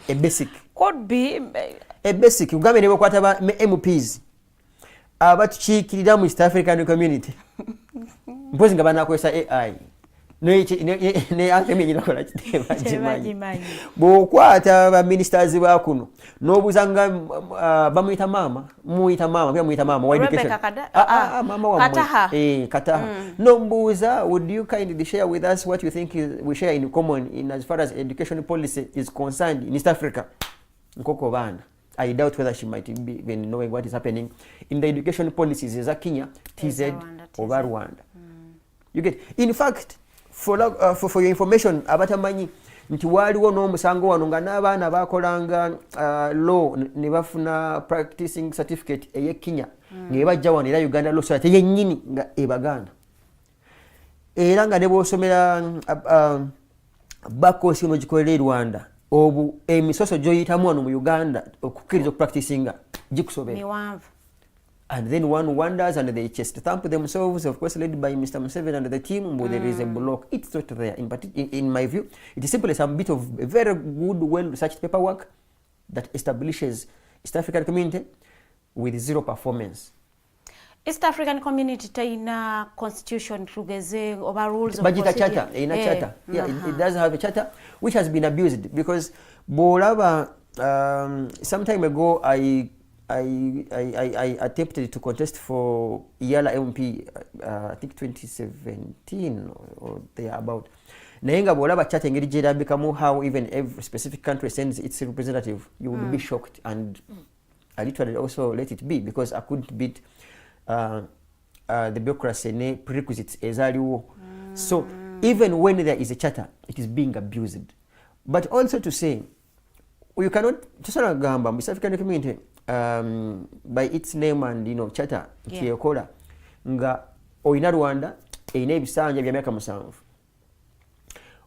a basic could be a basic ugambe ne bakwata ba MPs abatukikirira mu South African community mpozi nga banakozesa AI ne anthem nyina kola kiteba jimanyi bwokwata ba ministers ba kuno n'obuzanga bamuyita mama wa education mama wa Kataha no mbuza would you kindly share with us what you think we share in common in as far as education policy is concerned in East Africa nkoko bana I doubt whether she might be even knowing what is happening in the education policies za Kenya, TZ, or Rwanda. You get, in fact, for your information, abatamanyi nti waliwo n'omusango wano nga n'abaana bakolanga law ne bafuna practicing certificate eye Kenya nga ebajja wano era Uganda Law Society yennyini nga ebaganda era nga ne bw'osomera bakosi ono gikolera e Rwanda obu emisoso gyoyitamu wano mu Uganda okukkiriza okupracticinga gikusobera. And then one wonders and they chest thump themselves, of course led by Mr. Museveni and the team, but there is a block. It's not there. In my view, it is simply some bit of a very good, well-researched paperwork that establishes East African community with zero performance. East African community taina constitution tugeze over rules of procedure. Charter, charter. Yeah, it does have a charter which has been abused because Bolava some time ago I attempted to contest for Yala MP, I think 2017 or thereabout. Nayenga Bolava charter ngeri jeda bikamu how even every specific country sends its representative. You would be shocked, and I literally also let it be because I couldn't beat the bureaucracy ne prerequisites ezaliwo. So even when there is a charter, it is being abused. But also to say, you cannot just gamba East African community by its name and charter kiyekola nga oyina Rwanda eyina ebisanja bya myaka 7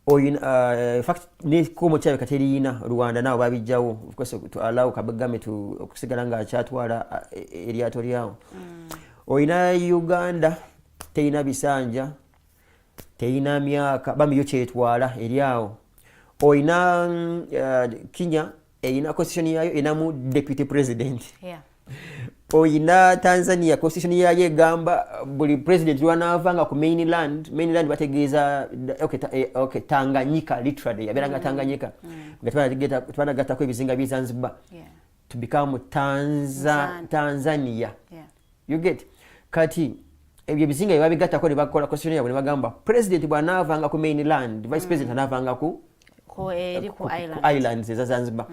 oyina in fact ne komo kyabe katerina Rwanda nawo babijjawo of course to allow Kagame to okusigala nga akyatwala eryato lyawo. Oyina Uganda teyina bisanja teyina myaka bamiyo kyetwala eryawo. Oyina Kenya eyina constitution yayo enamu deputy president. oyina Tanzania constitution yayo egamba buli president lwanaavanga ku mainland bategeeza okay Tanganyika literally yaberanga Tanganyika nga twanagattako ebizinga by'e Zanzibar to become Tanzania. You get kati ebyo bizinga byabigattako ne bakola constitution yabwe ne bagamba president bw'anaavanga ku mainland vice president anaavanga ku islands eza Zanzibar.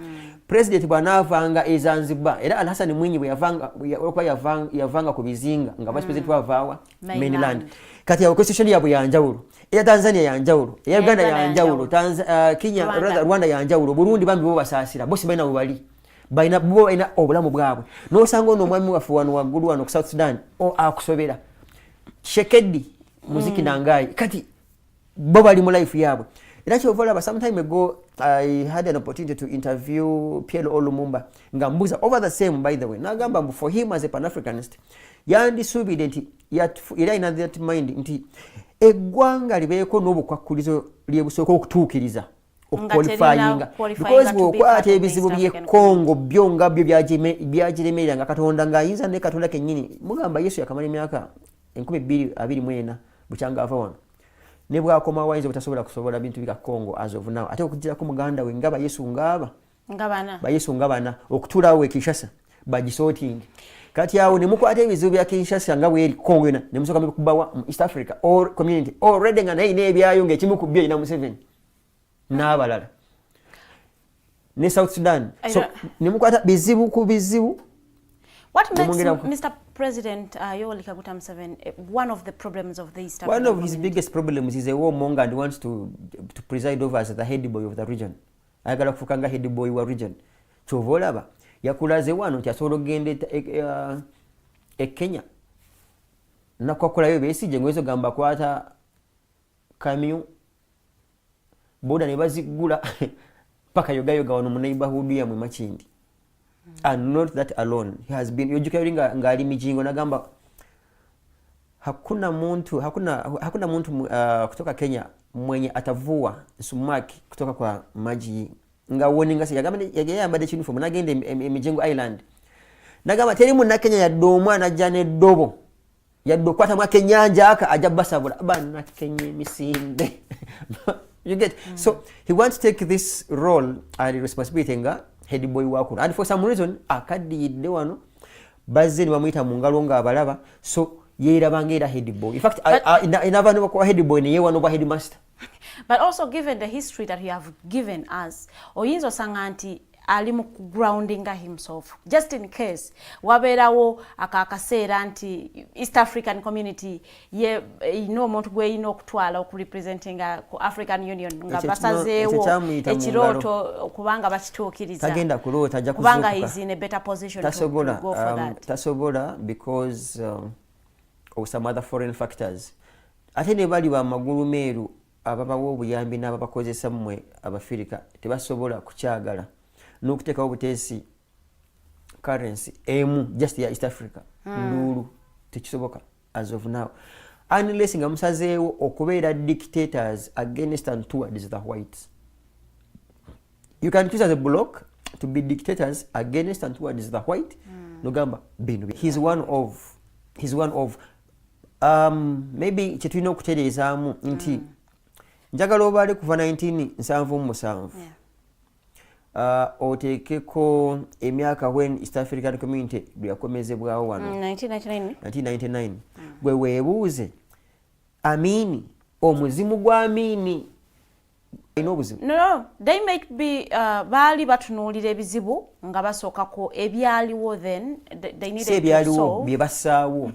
President bw'anaavanga e Zanzibar era Al-Hassan Mwinyi bwe yavanga ku bizinga nga vice president wavaawa mainland. Kati ya constitution yabwe yanjawulo eya Tanzania yanjawulo eya Uganda yanjawulo Kenya Rwanda yanjawulo Burundi bambi bo basaasira bosi balina bubali balina obulamu bwabwe n'osanga ono omwami waffe wano waggulu wano ku South Sudan akusobera Shekedi muziki nangai kati bo bali mu life yabwe. And actually, some time ago, I had an opportunity to interview Pierre Olumumba. Ngambuza over the same, by the way. Nagamba for him as a Pan-Africanist, yandi subidenti ira in that mind nti eggwanga libeko n'obukwakulizo lyebusooka okutuukiriza qualifying because bwokwata ebizibu by'e Congo byonga byo byagiremerera nga Katonda ng'ayinza ne Katonda kennyini mugamba Yesu yakamala emyaka 224 bukyanga ava wano. Ne bwakoma wayinza butasobola kusobola bintu bika Congo as of now ate okujjako muganda we ngaba Yesu ngabana okutulawo e Kinshasa bagisorting kati awo ne mukwata ebizibu bya Kinshasa nga bwe eri Congo ne musoka kubawa East Africa or community already nga nayo nebyayo ng'ekimu ku byo ina Museveni n'abalala ne South Sudan so ne mukwata bizibu ku bizibu. What makes Mr. President Yoweri Kaguta Museveni one of the problems of the East African One of his biggest problems is a warmonger and wants to preside over as the head boy of the region. Ayagala kufukanga head boy wa region. Chovolaba yakulaze wano kyasobola ogende Kenya. Nakwakola besije ngwezo gamba kwata kamyu boda ne bazigula paka yoga wano mu neighborhood ya mu Makindi. And not that alone. He has been yojukaringa ngali mijingo nagamba hakuna muntu kutoka Kenya mwenye atavua sumaki kutoka kwa maji nga woninga se yagamba yagamba de uniform nagende Mijengo Island nagamba teri mu na Kenya yadomwa na jane dobo yadokwata mwa Kenyanja aka ajabasabula bana Kenya misinde. You get so he wants to take this role and responsibility nga head boy wakuru and for some reason akadiyidde wano bazze ne bamuyita mu ngalo nga abalaba so yeerabanga head boy. In fact inava no kwa head boy ne yewano ba headmaster. But also given the history that you have given us oyinzo sanga nti ali mu grounding himself just in case waberawo akakaseera nti East African community ye omuntu gwe ino okutwala okurepresenting ku African Union nga basazeewo ekirooto kubanga bakituukiriza tagenda kulota ajja kuzuuka kubanga is in a better position to go for that. Tasobola because of some other foreign factors. Ate ne bali ba magulu meeru ababawo obuyambi n'ababakozesa mmwe Abafirika tebasobola kukyagala n'okuteekawo obuteesi currency emu just ya East Africa ndulu tekisoboka as of now unless nga musazeewo okubeera dictators against and towards the whites. You can choose as a block to be dictators against and towards the white. Nogamba bino he's one of maybe kyetulina okutereezaamu nti njagala obaale kuva 1977 oteekeko emyaka when East African community lyakomezebwawo wano 1999 gwe weebuuze Amini omuzimu gwa Amini No, they might be baali batunuulira ebizibu nga basookako ebyaliwo then they needed to solve byebasaawo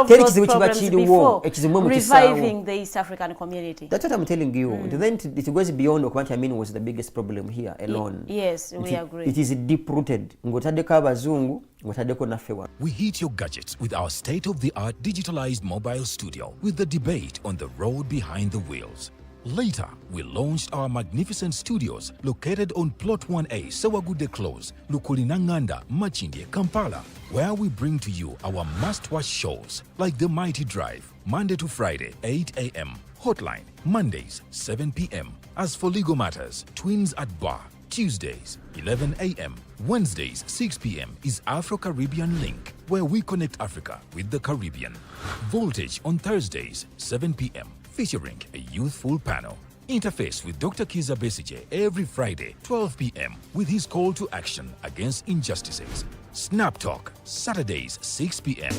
teri kizibu kiba kiriwo ekizibu mu reviving the East African community. That's what I'm telling you. Then it goes beyond what I mean was the biggest problem here alone. Yes, we agree. It is deep rooted. Ngotadeko abazungu ngotadeko naffe wano. We hit your gadgets with our state-of-the-art digitalized mobile studio with the debate on the road behind the wheels. Later, we launched our magnificent studios located on Plot 1A, Sawagude Close, Lukulinanganda, Machinde, Kampala, where we bring to you our must-watch shows like The Mighty Drive, Monday to Friday, 8 a.m., Hotline, Mondays, 7 p.m. As for legal matters, Twins at Bar, Tuesdays, 11 a.m. Wednesdays, 6 p.m. is Afro-Caribbean Link, where we connect Africa with the Caribbean. Voltage on Thursdays, 7 p.m., featuring a youthful panel. Interface with Dr. Kiza Besije every Friday, 12 p.m. with his call to action against injustices. Snap Talk, Saturdays, 6 p.m.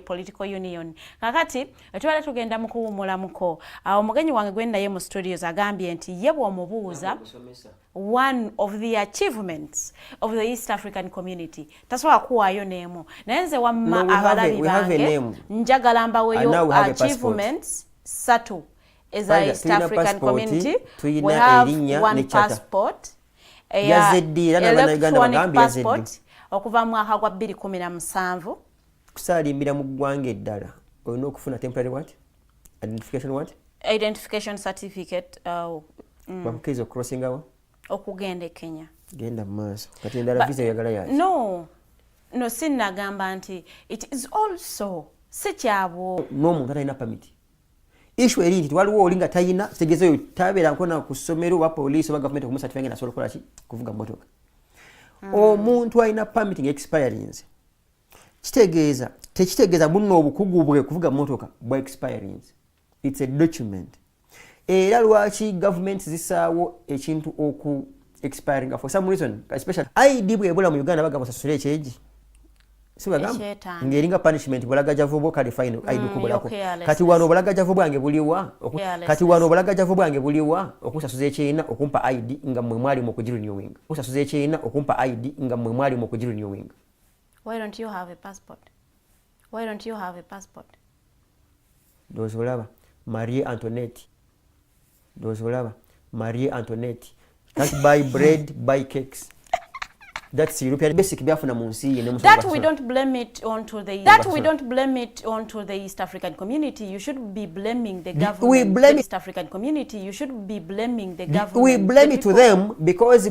Political union. Kakati etwala tugenda mu kuwumulamuko. Omugenyi wange gwe naye mu studios agambye nti yebwa omubuuza one of the achievements of the East African community. Tasobola kuwaayo neemu. Naye nze wamma abalabi bange njagala mbaweyo achievements satu as a East African community. We have one passport. Electronic passport okuva mu mwaka gwa 2017. Kusalimbira mu ggwanga eddala olina okufuna temporary what? Identification what? Identification certificate. Bakukkiriza okucrossingawo? Okugenda e Kenya. Genda mu maaso. Kati endala visa yagala yaki? No, sinnagamba nti it is also si kyabwo. N'omuntu atalina permit. Issue eri nti waliwo oli nga talina kitegeeza oyo tabeera nkona ku ssomero oba poliisi oba gavumenti okumusatifika ngenda asobola okukola ki? Kuvuga mmotoka. Omuntu alina permit nga expirinze. Tekitegeeza muno obukugu bwe kuvuga motoka bwa expirings. It's a document. Era lwaki government zisaawo ekintu oku expiring for some reason, especially ID bwe ebola mu Uganda bagamba sasula ekyeji. Sibagamba ngeringa punishment bolaga vubo kali fine ID kubolako. Kati wano bolaga vubo bwange buliwa. Kati wano bolaga vubo bwange buliwa okusasuza ekyina okumpa ID nga mwe mwali mu kujirenewing. Okusasuza ekyina okumpa ID nga mwe mwali mu kujirenewing. Why don't you have a passport? Why don't you have a passport? Those olaba Marie Antoinette. Those olaba Marie Antoinette. Can't buy bread, buy cakes. That's European basic biafuna mu nsi ye. That we don't blame it onto the East African community. You should be blaming the government. We blame the East African community. You should be blaming the government. We blame it to them because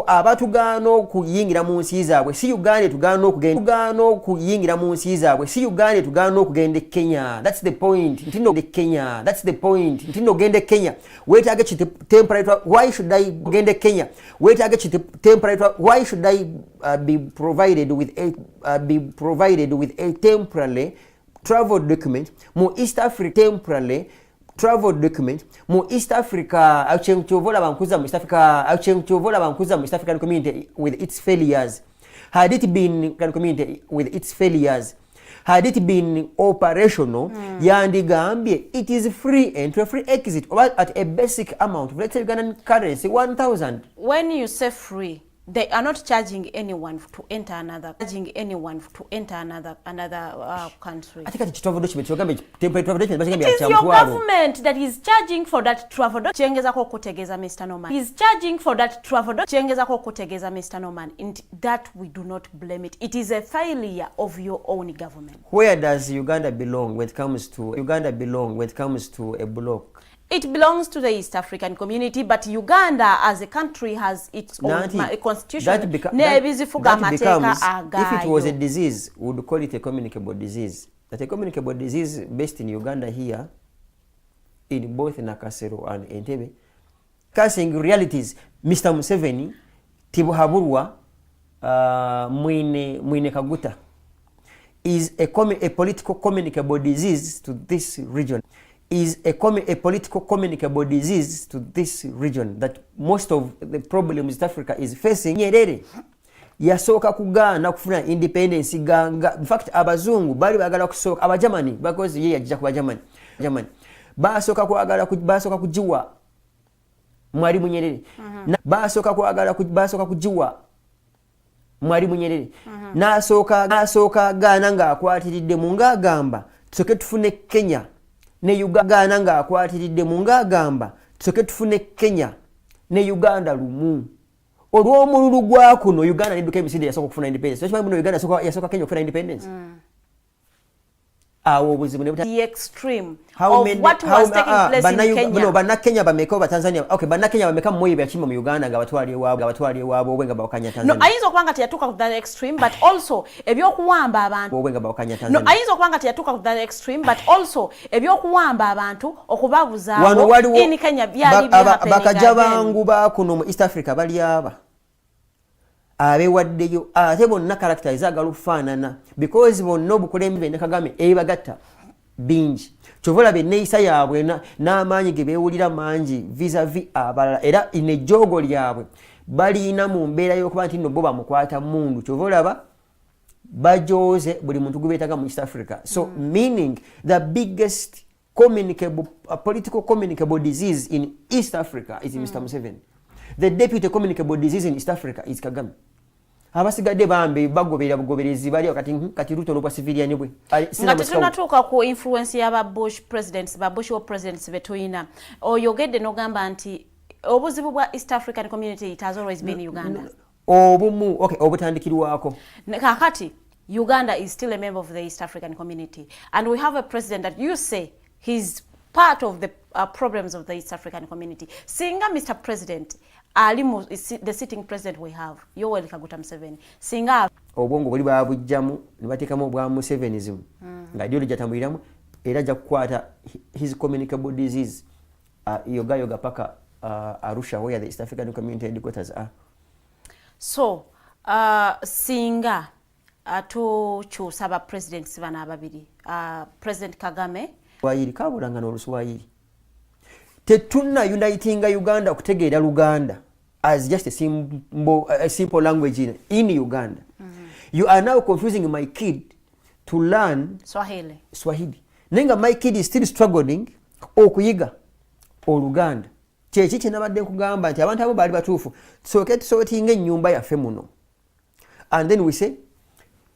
abantu gano kuyingira mu nsi zaabwe. Si Uganda tugano kuyingira mu nsi zaabwe. Si Uganda tugano kugenda Kenya. That's the point. Ntino Kenya. That's the point. Ntino gende Kenya. Wait I get temporary. Why should I gende Kenya? Wait I get temporary. Why should I be provided with a temporary travel document? Mo East Africa temporary travel document. Mo East Africa auchenchovola bankuza mu East African community with its failures. Had it been community with its failures, had it been operational, yandigambye it is free entry, free exit, or at a basic amount of let's say Ugandan currency 1,000. When you say free, they are not charging anyone to enter another country. It is your government that is charging for that travel document. Mr. Norman. He's charging for that travel document. Mr. Norman. And that we do not blame it. It is a failure of your own government. Where does Uganda belong when it comes to a bloc? It belongs to the East African community, but Uganda as a country has its own constitution. That becomes, if it was a disease, we would call it a communicable disease. That a communicable disease based in Uganda here, in both Nakasero and Entebbe, casting realities, Mr. Museveni, Tibuhaburwa, Mwine Kaguta, is a political communicable disease to this region. Is a political communicable disease to this region that most of the problems East Africa is facing. Nyerere yasoka kugana kufuna independence ganga. In fact, abazungu bali bagala kusoka abajamani because ye yajja ku bajamani. Basoka kujiwa Mwalimu Nyerere. Basoka kujiwa Mwalimu Nyerere. Nasoka gana nga akwatiridde mu ngagamba tusoke tufune Kenya. Ne Uganda nga akwatiridde mu ngagamba tusoke tufune Kenya ne Uganda lumu. olw'omululu gwa kuno Uganda nedduka emisinde yasooka okufuna independence so muno Uganda yasooka Kenya okufuna independence awo obuzibu the extreme of what was taking place in Kenya banna Kenya bameka oba Tanzania okay banna Kenya bameka moyi byakima mu Uganda nga batwali ewabo obwenga bawakanya Tanzania no ayinza okubanga teyatuuka ku that extreme but also ebyokuwamba abantu obwenga bawakanya Tanzania no ayinza okubanga teyatuuka ku that extreme but also ebyokuwamba abantu okubabuzaawo in Kenya byali bakaja bangu bakuno mu East Africa bali aba abewaddeyo ate bonna character ezagala okufaanana because bonna obukulembe ne Kagame ebagatta bingi kyovola benneeyisa yaabwe n'amaanyi ge beewulira mangi vis-a-vis abalala era inejjoogo lyabwe balina mu mbeera y'okuba nti nno bo bamukwata mundu kyovolaba bajooze buli muntu gubeetaga mu East Africa so meaning the biggest communicable political communicable disease in East Africa is Mr. Museveni. The deputy communicable disease in East Africa is Kagame. Abasigadde bambe bagoberera bugoberezi bali kati Ruto n'obwa civilian bwe. Ngati tunatuuka ku influence y'aba Bush presidents ba Bush presidents betwina. Oyogedde n'ogamba nti obuzibu bwa East African community it has always been Uganda. Obumu okay obutandikirwako. Kakati Uganda is still a member of the East African community and we have a president that you say he's part of the problems of the East African community. Singa Mr. President alimu the sitting president we have Yoweri Kaguta Museveni singa obwongo buli babujjamu ne bateekamu obwa Musevenism nga dio lijatambuliramu era ajja kukwata his communicable disease yoga paka Arusha where the East African community headquarters are. So singa tukyusa ba presidents bana ababiri President Kagame Swahili kabulanga n'Oluswahili tetuna unitinga Uganda okutegeera Luganda as just a simple language in Uganda. You are now confusing my kid to learn Swahili. Nenga my kid is still struggling okuyiga Oluganda. Kyeki kye nabadde nkugamba nti abantu abo bali batuufu tusooke tusootinga ennyumba yaffe muno. And then we say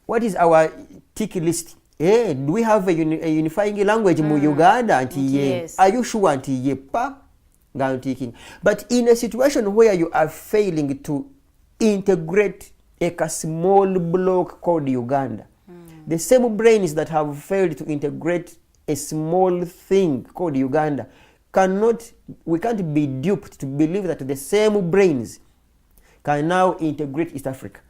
what is our tick list? Do we have a unifying language mu Uganda? Yes. Are you sure? But in a situation where you are failing to integrate a small block called Uganda, the same brains that have failed to integrate a small thing called Uganda we can't be duped to believe that the same brains can now integrate East Africa.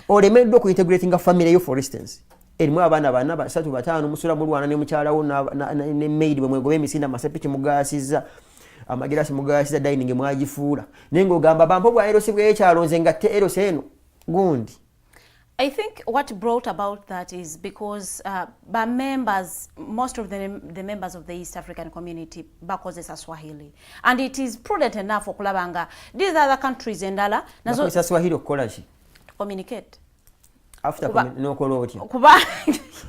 Or they may look integrating a family, for instance. Erimu abaana bana basatu bataano musula mulwana ne mukyalawo ne maid bwe mwegobe emisinda masepiki mugasiza amagirasi mugasiza dining mwagifuula nengo ogamba bampo bwa erosi bwe ekyalonze ngatte erosi eno gundi. I think what brought about that is because by members, most of the members of the East African community bakozesa Swahili, and it is prudent enough okulabanga these other countries endala nazo bakozesa Swahili okukola ki to communicate. After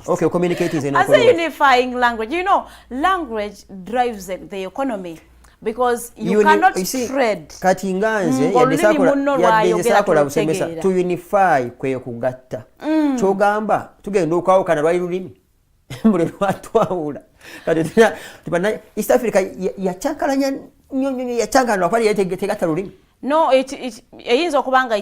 okay, communicate is as a unifying language. You know, language drives the economy because you cannot trade. Kati nganze yasakola busemesa to unify kwe kugatta. Kyogamba tugenda okwawukana lwali lulimi. Mbule lwatwawula. Kati tubana East Africa yachankalanya yachankalanya kwali yategatta lulimi. No, it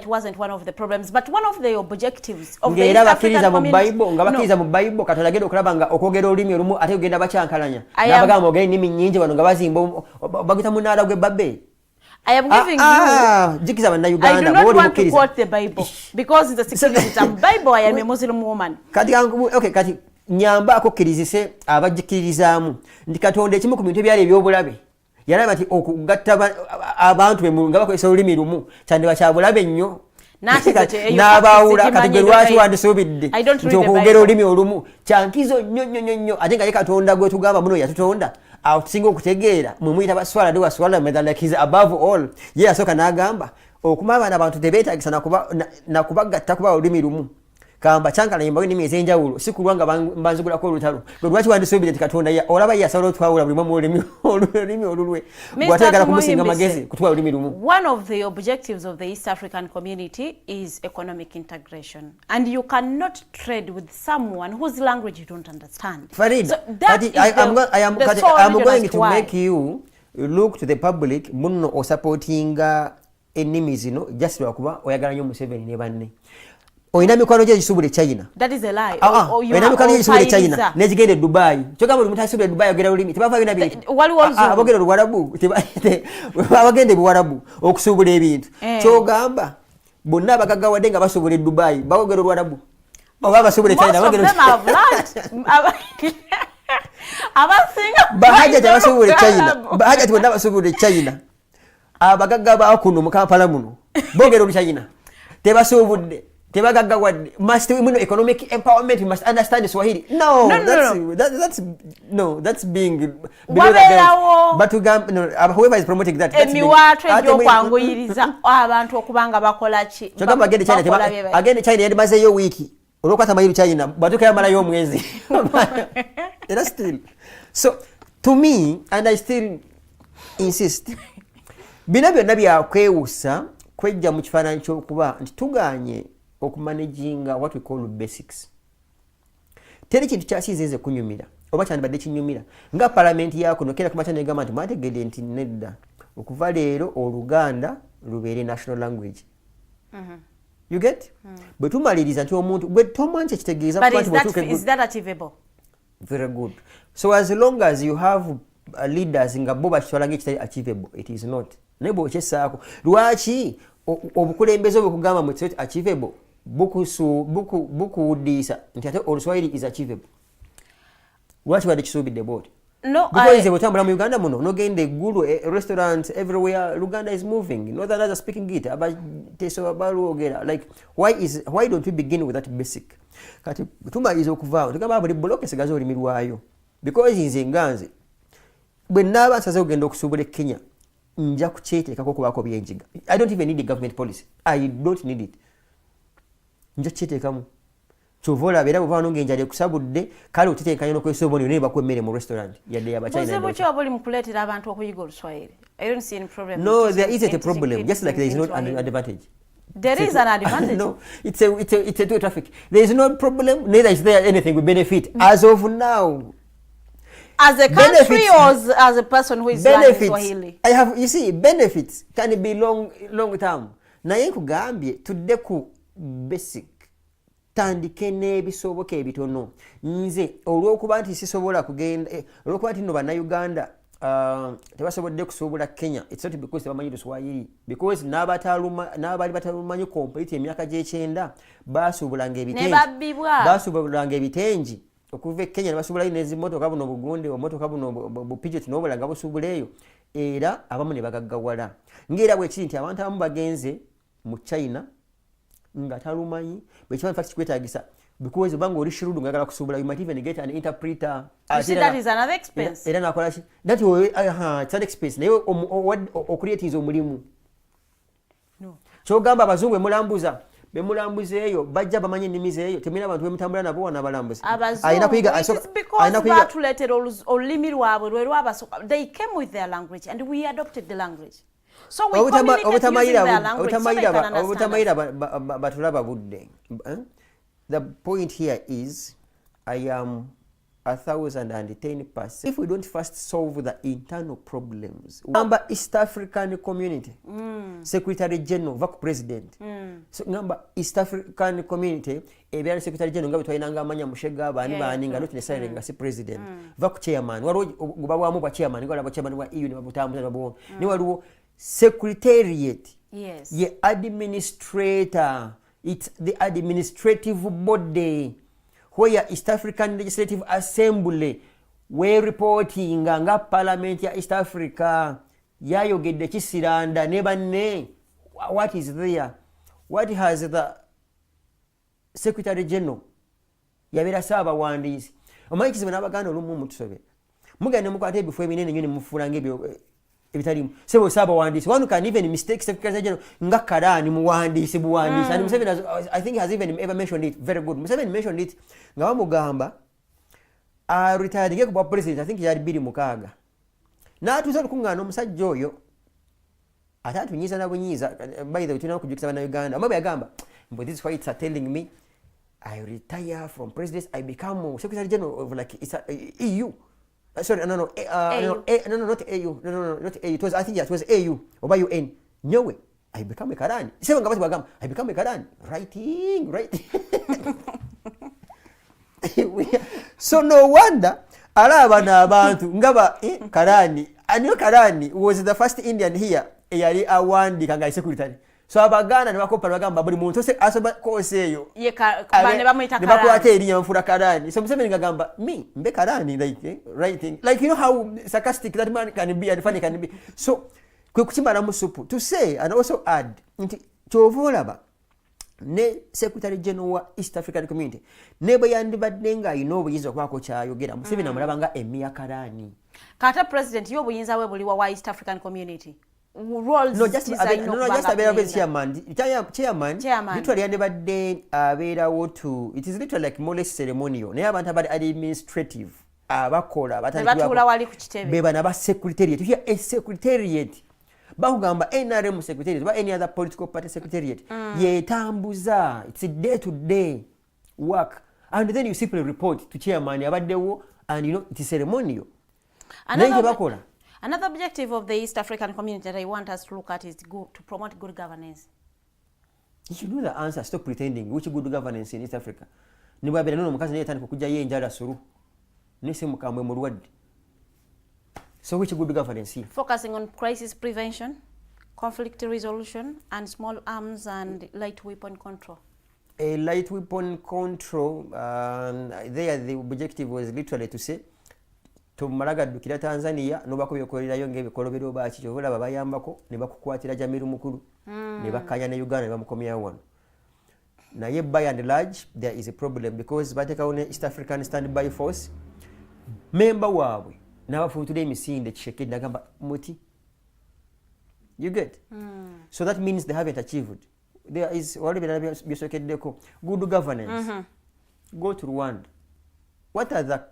wasn't one of the problems, but one of the objectives of the East African community. Ngabakiriza mu Bible katalagenda okulabanga okogera olulimi olumu ate ogenda bacyankalanya nabagamba ogenda nnimi nnyingi bano nga bazimba bagita munaala gwe babbe. I am giving you. Jikiza bana Uganda. I do not want to quote the Bible because it's a security term. Bible, I am a Muslim woman. Kati nyamba akokkirizise abajikirizaamu ndi Katonda ekimu ku bintu ebyali ebyobulabe. Yaraba ati okugatta abantu nga bakozesa olulimi lumu kyandibwa kyabulabe nnyo n'abaawula kati gwe lwaki wandisuubidde nti okwogera olulimi olumu kyankizo nnyo ate nga ye Katonda gwe tugamba muno yatutonda awo tusinga okutegeera mwe muyita baswala de waswala medalakis above all ye yasooka n'agamba okumaba abantu tebeetagisa nakubagatta kuba olulimi lumu kamba chankala yimbawe nimi ezenjawulo sikulwanga mbanzugulako olutalo gwe lwaki wandisuubire nti Katonda olaba yasobola otwawula buli mu olulimi olulwe gwategala kumusinga magezi kutwala olulimi lumu. One of the objectives of the East African community is economic integration, and you cannot trade with someone whose language you don't understand. Farid, so I'm going to make you look to the public muno o supporting ennimi zino just lwakuba oyagala nnyo Museveni ne banne. Oyina mikwano gye gisubule China. That is a lie. Oyina mikwano gye gisubule China nezigende Dubai. Kyogamba buli muntu asubule Dubai ogera lulimi tebava bina bintu. Abogera Luwarabu abagende Buwarabu okusubula ebintu. Kyogamba bonna abagaggawadde nga basubule Dubai bawogera Luwarabu. Oba basubule China bawogera. Bahaja tabasubule China. Bahaja tibonna basubule China. Abagagga ba kuno mu Kampala muno bogera Oluchina tebasubudde tebagaggawadde. Must economic empowerment, we must understand Swahili. No. That's being below the belt. But whoever is promoting that, that's kwanguyiriza abantu okubanga bakola ki. Agende China yedimazeyo wiki olwokwata mayiru China batuka yamalayo omwezi. That's still. So to me, and I still insist, bino byonna byakwewusa kwejja mu kifaananyi ky'okuba nti tuganye okumanaginga what we call basics. Teri kintu kyasiize kunyumira oba kyandibadde kinyumira nga palamenti yakuno kera kumakya negamba nti mwategedde nti nedda okuva leero Oluganda lubeere national language. You get? Bwe tumaliriza nti omuntu bwe tomwanyi ekitegeeza is that achievable? Very good. So as long as you have leaders nga bo bakitwala ng'ekitali achievable, it is not. Naye bw'okyesaako lwaki obukulembeze obukugamba mu it's achievable bukuwuddisa nti ate Oluswahili is achievable. Lwaki wadde kisuubidde booti? No, because bwetambula mu Uganda muno nogenda eggulu restaurants everywhere Luganda is moving. Northerners are speaking it. Abateso abalwogera. Like why don't we begin with that basic? Kati tumaliza okuvaawo tugamba buli block esigaze olulimi lwayo. Because nze nganze bwe naaba nsaze okugenda okusuubula Kenya nja kukyeteekako okubaako byenjiga. I don't even need a government policy. I don't need it. Nja kukyeteekamu. Kyova olabera bwe baano ng'enjala ekusabudde kale otiteekanya n'okwesobonero ne bakuwa emmere mu restaurant yadde y'Abachina. Buzibu ki obuli mu kuleetera abantu okuyiga Oluswahili? I don't see any problem. No, there isn't a problem. Just like there is not an advantage. There is an advantage. No, it's a two traffic. There is no problem. Neither is there anything we benefit as of now. As a country or as a person who is learning Swahili? You see, benefits can be long term. Naye nkugambye tudde ku basic. Tandike n'ebisoboka ebitono. Nze olw'okuba nti sisobola kugenda olw'okuba nti nno bannayuganda tebasobodde kusobola Kenya, it's not because tebamanyi Luswahili, because n'abaali batalumanyi complete emyaka gy'ekyenda baasobolanga ebitengi okuva e Kenya ne basobolayo n'ezimmotoka buno Bugunde omotoka buno Bupijoti n'obulanga busubuleeyo era abamu ne bagaggawala. Ng'era bwe kiri nti abantu abamu bagenze mu China nga talumanyi bwe kiba in fact kikwetaagisa because banga oli shirudu ngagala kusubula you might even get an interpreter. You see, that is another expense. Era nakola ki that it's an expense naye okuriyetinza omulimu. No. Kyogamba abazungu emulambuza bemulambuzeeyo bajja bamanyi ennimi zeeyo temulina abantu bemutambula nabo wana balambuzi. Ayina kuyiga batuleetera olulimi lwabwe lwe lwabasoka. They came with their language and we adopted the language. So we communicate using their language so they can understand us. The point here is I am 1,010%. If we don't first solve the internal problems, number East African community, Secretary General, VAC President, so number East African community, a Secretary General, Gabitwainanga Manya Mushega, Bani, not necessarily as President, VAC Chairman, Gubawamu Chairman, Gaba Chairman, what EU, Niwaru, Secretariat, yes, the administrator, it's the administrative body. Where East African Legislative Assembly we reporting nga Parliament ya East Africa yayogedde kisiranda ne banne what is there, what has the Secretary General yabera saba wandiisi omanyi kizibu n'abaganda olumu mutusobe mugende mukwate ebifo ebinene nnyo ne mufuulanga ebyo ebitalimu sebo saba wandiisi one can even mistake Secretary General nga Karani muwandiisi buwandiisi and Museveni I think has even ever mentioned it. Very good. Museveni mentioned it nga bamugamba retired ku bwa president I think yali 26 n'atuuza olukuŋŋaana omusajja oyo ate atunyiiza na bunyiiza by the way tulina okujjukisa bannayuganda omabe yagamba but this is why it's telling me I retire from president I become Secretary General of like it's EU. Sorry, not AU. No, not AU. It was, I think, it was AU or by UN. No way. I become a karani. Sema ngabati bagamba I become a karani. Writing. So no wonder alaba n'abantu ngaba karani. And your karani was the first Indian here. Eyali awandi kanga secretary. So abaganda ne bakopa bagamba buli muntu se asoba koseyo. Ye bane bamuyita karani. Ne bakwata erinya mfura karani. So Museveni ngagamba me mbe karani like writing. Like you know how sarcastic that man can be and funny can be. So kwe kuchimba musupu to say and also add nti chovolaba ne secretary general wa East African Community nebo yandibadde nga ino obuyinza kwako kyayogera Museveni amulaba nga emia karani. Kata president yo obuyinza we buli wa East African Community. Roles just a chairman literally yandibadde abeerawo to it is literally like more or less ceremonial naye abantu abali administrative abakola batula wali ku kitebe beba naba secretariat here a secretariat bakugamba NRM secretariat ba any other political party secretariat yetambuza it's a day to day work and then you simply report to chairman abaddewo and you know it is ceremonial. Another objective of the East African Community that I want us to look at is to promote good governance. You should know the answer. Stop pretending. Which good governance in East Africa? Nibabera no mukazi neyetani kukuja ye njala suru. Nise mukamwe mu Rwanda. So which good governance here? Focusing on crisis prevention, conflict resolution, and small arms and light weapon control. A light weapon control, there the objective was literally to say tumalagadukira Tanzania nobakubikolerayo ng'ebikolobero baki kyobola babayambako ne bakukwatira Jamiru mukulu ne bakanya ne Uganda ne bamukomya wano. Naye by and large there is a problem because bateka on East African Standby Force member waabwe n'abafutula emisinde kishekedde agamba muti. You get? So that means they haven't achieved. There is already byosokeddeko good governance. Go to Rwanda. What are the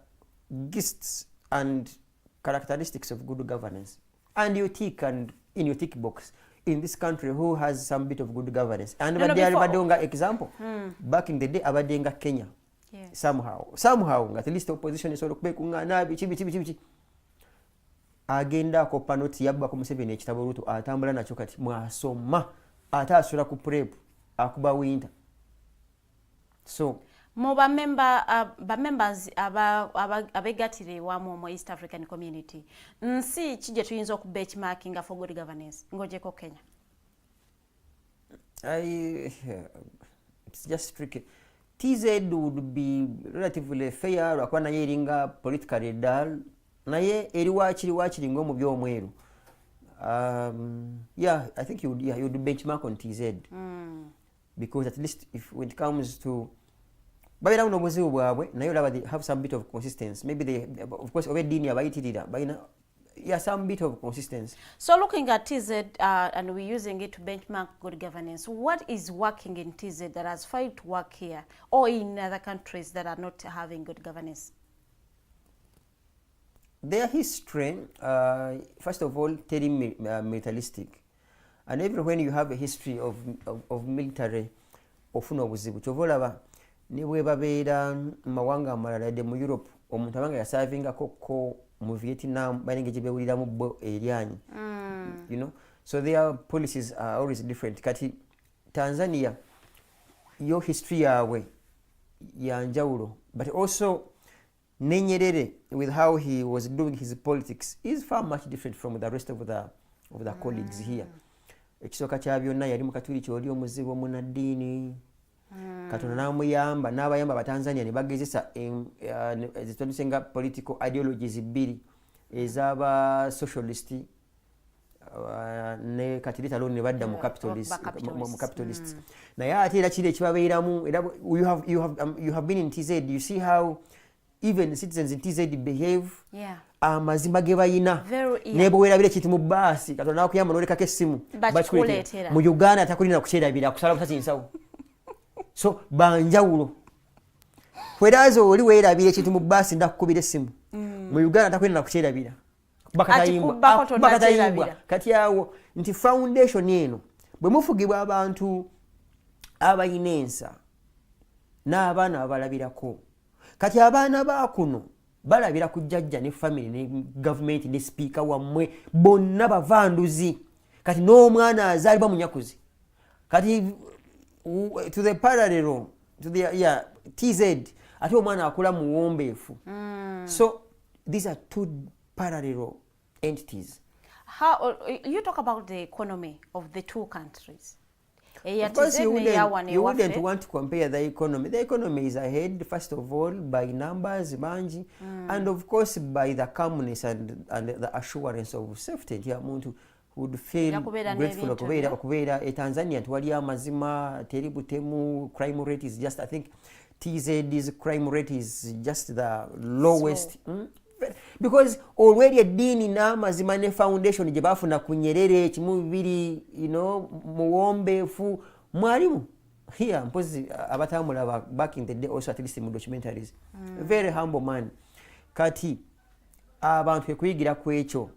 gifts and characteristics of good governance? And you tick and in your tick box in this country who has some bit of good governance. And badonga example. Back in the day abadenga Kenya. Yes. Somehow at least opposition is sort of bekungana bichi. Agenda ko panoti yabba ko Museveni ekitabo Ruto atambula nakyo kati mwasoma ata asula ku prep akuba winter. So mo members abegatire wamu mu East African Community nsi kije tuyinza ku benchmarking for good governance ngojeko Kenya. It's just tricky. TZ would be relatively fair akwana yeringa politically dull naye eri wakiri ngo mu byomweru. Yeah, I think you would benchmark on TZ. Because at least when it comes to babera uno muzibu bwabwe nayo laba they have some bit of consistency. Maybe they of course obedini abayitirira bayina some bit of consistency. So looking at TZ and we're using it to benchmark good governance, what is working in TZ that has failed to work here or in other countries that are not having good governance? Their history, first of all, very militaristic. And everywhere you have a history of military, ofuna buzibu chovolaba niwe babeera mawanga amalala de mu Europe omuntu abanga yasavinga ko mu Vietnam balingeje bewulira mu bo eryanyi. You know, so their policies are always different. Kati Tanzania your history yawe yanjawulo, but also Nyerere with how he was doing his politics is far much different from the rest of the colleagues here. Ekisoka kya byonna yali mukatuli kyoli omuzibu munadini. Katonda namuyamba n'abayamba Batanzania ne bagezesa ezitondesanga political ideologies bbiri ezaba socialist ne katirita loni ne badda mu capitalists. Naye ate era kiri ekibabeeramu you have been in TZ, you see how even citizens in TZ behave. Yeah. Amazima ge bayina nebo werabire kiti mu basi katonda nakuyamba nolekako essimu bakuleetera mu Uganda atakulina kukyerabira kusala busasi nsawo. So banjawulo whereas oli werabire kiti mu basi ndakukubira essimu mu Uganda atakulina kukyerabira bakatayimba kati awo nti foundation eno bwe mufugibwa abantu abayina ensa n'abaana abalabirako kati abaana bakuno balabira ku jjajja ne family ne government ne speaker wamwe bonna bavanduzi kati n'omwana azaalibwa munyakuzi kati to the parallel to the TZ ate omwana akula muwombeefu. So these are two parallel entities. How you talk about the economy of the two countries? Of course, you wouldn't want to compare the economy. The economy is ahead, first of all, by numbers, banji, and of course by the calmness and the assurance of safety. Muntu would feel grateful okubera Tanzania twali amazima teri butemu, crime rate is just, I think TZ's crime rate is just the lowest. Because already a dini na mazima ne foundation je bafuna kunyerere kimu bibiri, you know, muwombe fu mwalimu here mpozi abatamula back in the day, also at least in documentaries. Very humble man. Kati abantu ekwigira kwekyo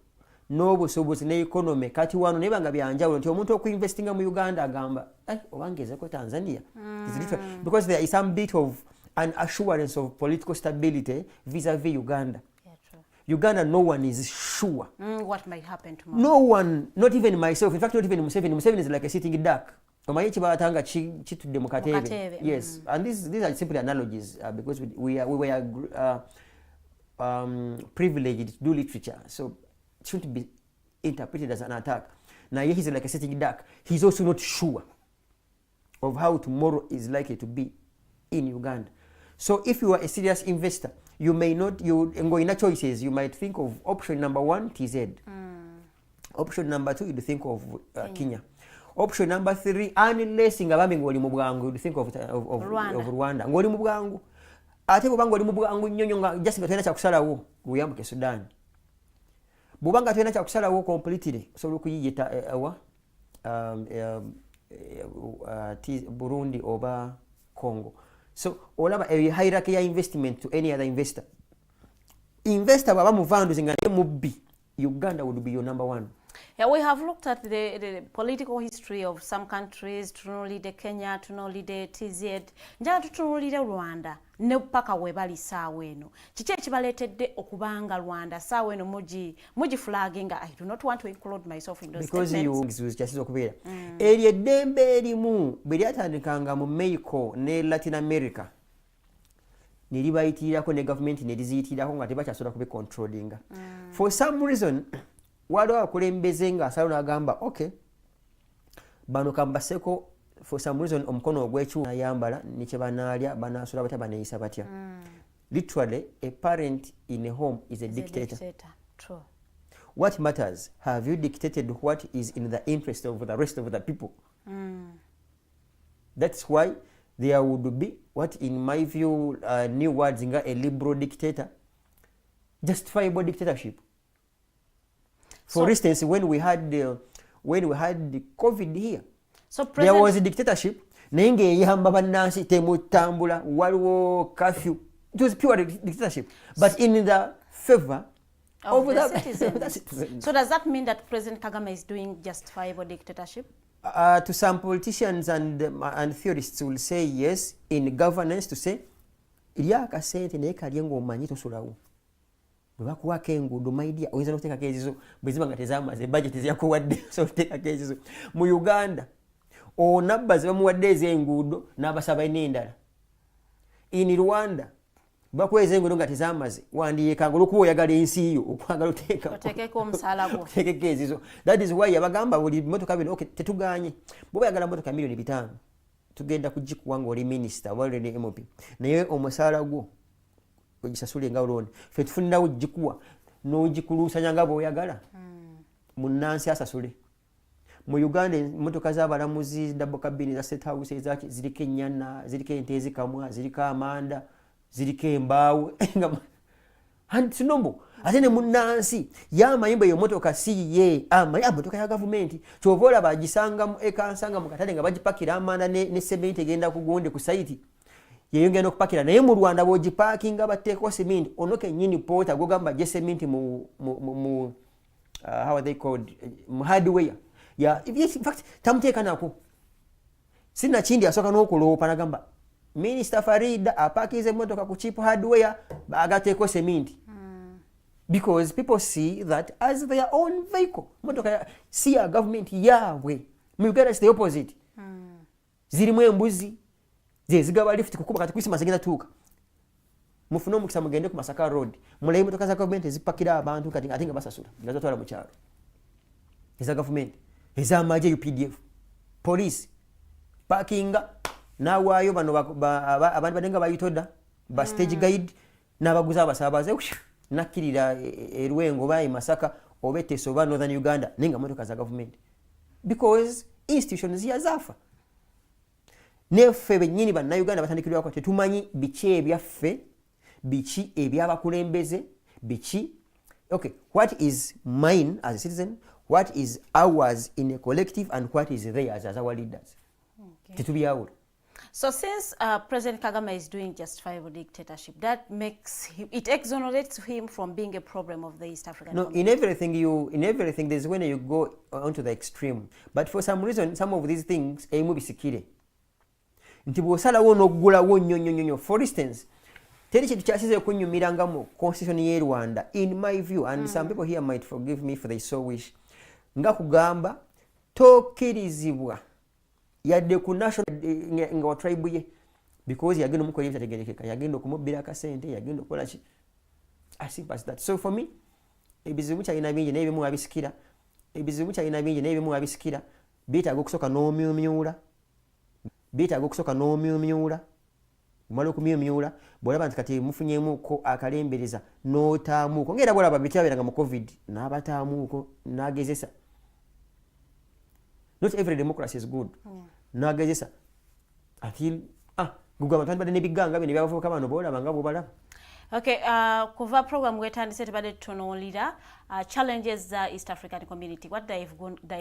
n'obusobozi ne economy kati wano nebanga byanjawulo nti omuntu okuinvestinga mu Uganda agamba obangeze ko Tanzania. Because there is some bit of an assurance of political stability vis-a-vis Uganda. Uganda, no one is sure what might happen tomorrow. No one, not even myself. In fact, not even Museveni. Museveni is like a sitting duck. Yes, and these are simply analogies because we were privileged to do literature, so it shouldn't be interpreted as an attack. Now here he's like a sitting duck. He's also not sure of how tomorrow is likely to be in Uganda. So if you are a serious investor, you may not, you go in choices, you might think of option number 1, TZ. Option number 2, you'd think of Kenya. Option number 3, unless ngabambi ngoli mu bwangu, you'd think of Rwanda. Ngoli mu bwangu. Ate bubanga ngoli mu bwangu nyonyo nga just nga twena kya kusalawo uyambuke Sudan. Bubanga twena kya kusalawo completely. So lukuyita Burundi oba Congo. So olaba a hierarchy ya investment to any other investor. Investor baba muvandu zingane mubbi, Uganda would be your number 1. Yeah, we have looked at the political history of some countries, tunulide Kenya, tunulide TZ, njala tunulide Rwanda, ne paka webali sawe eno. Kiki ekibaletedde okubanga Rwanda sawe eno muji flagging. I do not want to include myself in those because statements. You just okubera. Eri eddembe erimu bwe lyatandikanga mu Mexico ne Latin America. Nilibayitirako ne government neliziyitirako nga tebakyasobola kubi controlling. For some reason waliwo akulembeze nga asalo n'agamba okay bano kambaseko for some reason omukono ogw'ekyuma ayambala ne kye banaalya banaasula batya baneeyisa batya. Literally a parent in a home is a dictator. True. What matters, have you dictated what is in the interest of the rest of the people? That's why there would be what in my view new words nga a liberal dictator, justifiable dictatorship. For instance, when we had the COVID here, so there was a dictatorship. Nenge yamba banansi temutambula waliwo curfew. It was pure dictatorship, but in the favor of the citizens. So does that mean that President Kagame is doing justifiable dictatorship? To some politicians and theorists will say yes. In governance, to say ilyaka sente naye kalyengo omanyi tosulawo. Bwakuwako enguudo maidia oyinza n'okuteekako ezizo bwe ziba nga tezaamaze budget eziyakuwadde so oteekako ezizo. Mu Uganda onabba ze bamuwadde ez'enguudo n'abasaba n'endala. In Rwanda bakuwa ez'enguudo nga tezaamaze wandiyeekanga olw'okuba oyagala ensi yo okwagala oteekeko omusaala gwo oteekeko ezizo. That is why yabagamba buli motoka bino okay tetuganye bw'oba oyagala motoka $5 million tugenda kugikuwa ng'oli minisita oba oli MP naye omusaala gwo ogisasule nga loan fe tufunirawo gikuwa n'ogikuluusanya nga bw'oyagala munnansi asasule. Mu Uganda emmotoka z'abalamuzi double cabin za state house ezaki ziriko ennyana ziriko ente ezikamwa ziriko amanda ziriko embaawo sinombo ate ne munnansi y'amayimba eyo mmotoka si ye mmotoka ya gavumenti kyova olaba agisanga ekansanga mu katale nga bagipakira amanda ne sementi egenda ku gonde ku sayiti yeyongera okupakira naye mu Rwanda bw'ogipaakinga bateekako sementi onoke nnyini poota gogamba gye sementi mu how are they called mu hardware yes, in fact tamuteeka nako sinakindi asooka n'okuloopa nagamba Minister Faridah apaakiza emmotoka ku cheap hardware bagateeko sementi because people see that as their own vehicle. See our government yaabwe. Mu Uganda it's the opposite. Zirimu embuzi zigaba lift kukuba kati Christmas agenda tuuka. Mufune omukisa mugende ku Masaka Road. Mulayi motoka za government ezipakira abantu kati ate nga basasula. Ngazo twala mu kyalo. Eza government, eza amaje UPDF, police, parkinga, nawaayo bano abantu badenga bayitoda, ba stage guide, n'abaguza abasabaze nakirira erwengo bayi Masaka obeteso ba Northern Uganda nenga motoka za government. Because institutions yazafa. Neffe benyini ba Uganda batandikirwa ko tetumanyi biki ebyaffe, biki ebyabakulembeze, biki. Okay, what is mine as a citizen? What is ours in a collective and what is theirs as our leaders? Okay. So since President Kagame is doing justifiable dictatorship, that makes him, it exonerates him from being a problem of the East African community. In everything there's when you go onto the extreme. But for some reason, some of these things, for instance, constitution ye Rwanda, in my view, and some people here might forgive me for they so wish, nga kugamba tokkirizibwa yadde ku national nga tribe ye because yagenda omukola ebitategerekeka, yagenda okumubbira akasente, yagenda okola ki. I see past that. So for me, ebizibu kyalina bingi n'ebimu abisikira, beetaaga okusooka n'omyumyula, umala okumyumyula, bw'olaba nti kati mufunyemuuko akalembereza n'otaamuuko, ng'era bw'olaba bityaberanga mu COVID n'abataamuuko n'agezesa. Not every democracy is good. N'agezesa until gugwa abantu badde n'ebiganga bino ebyabavubuka bano bw'olaba nga bw'obalaba. Okay, kuva program wetandise tebadde tutunuulira challenges the East African community, what they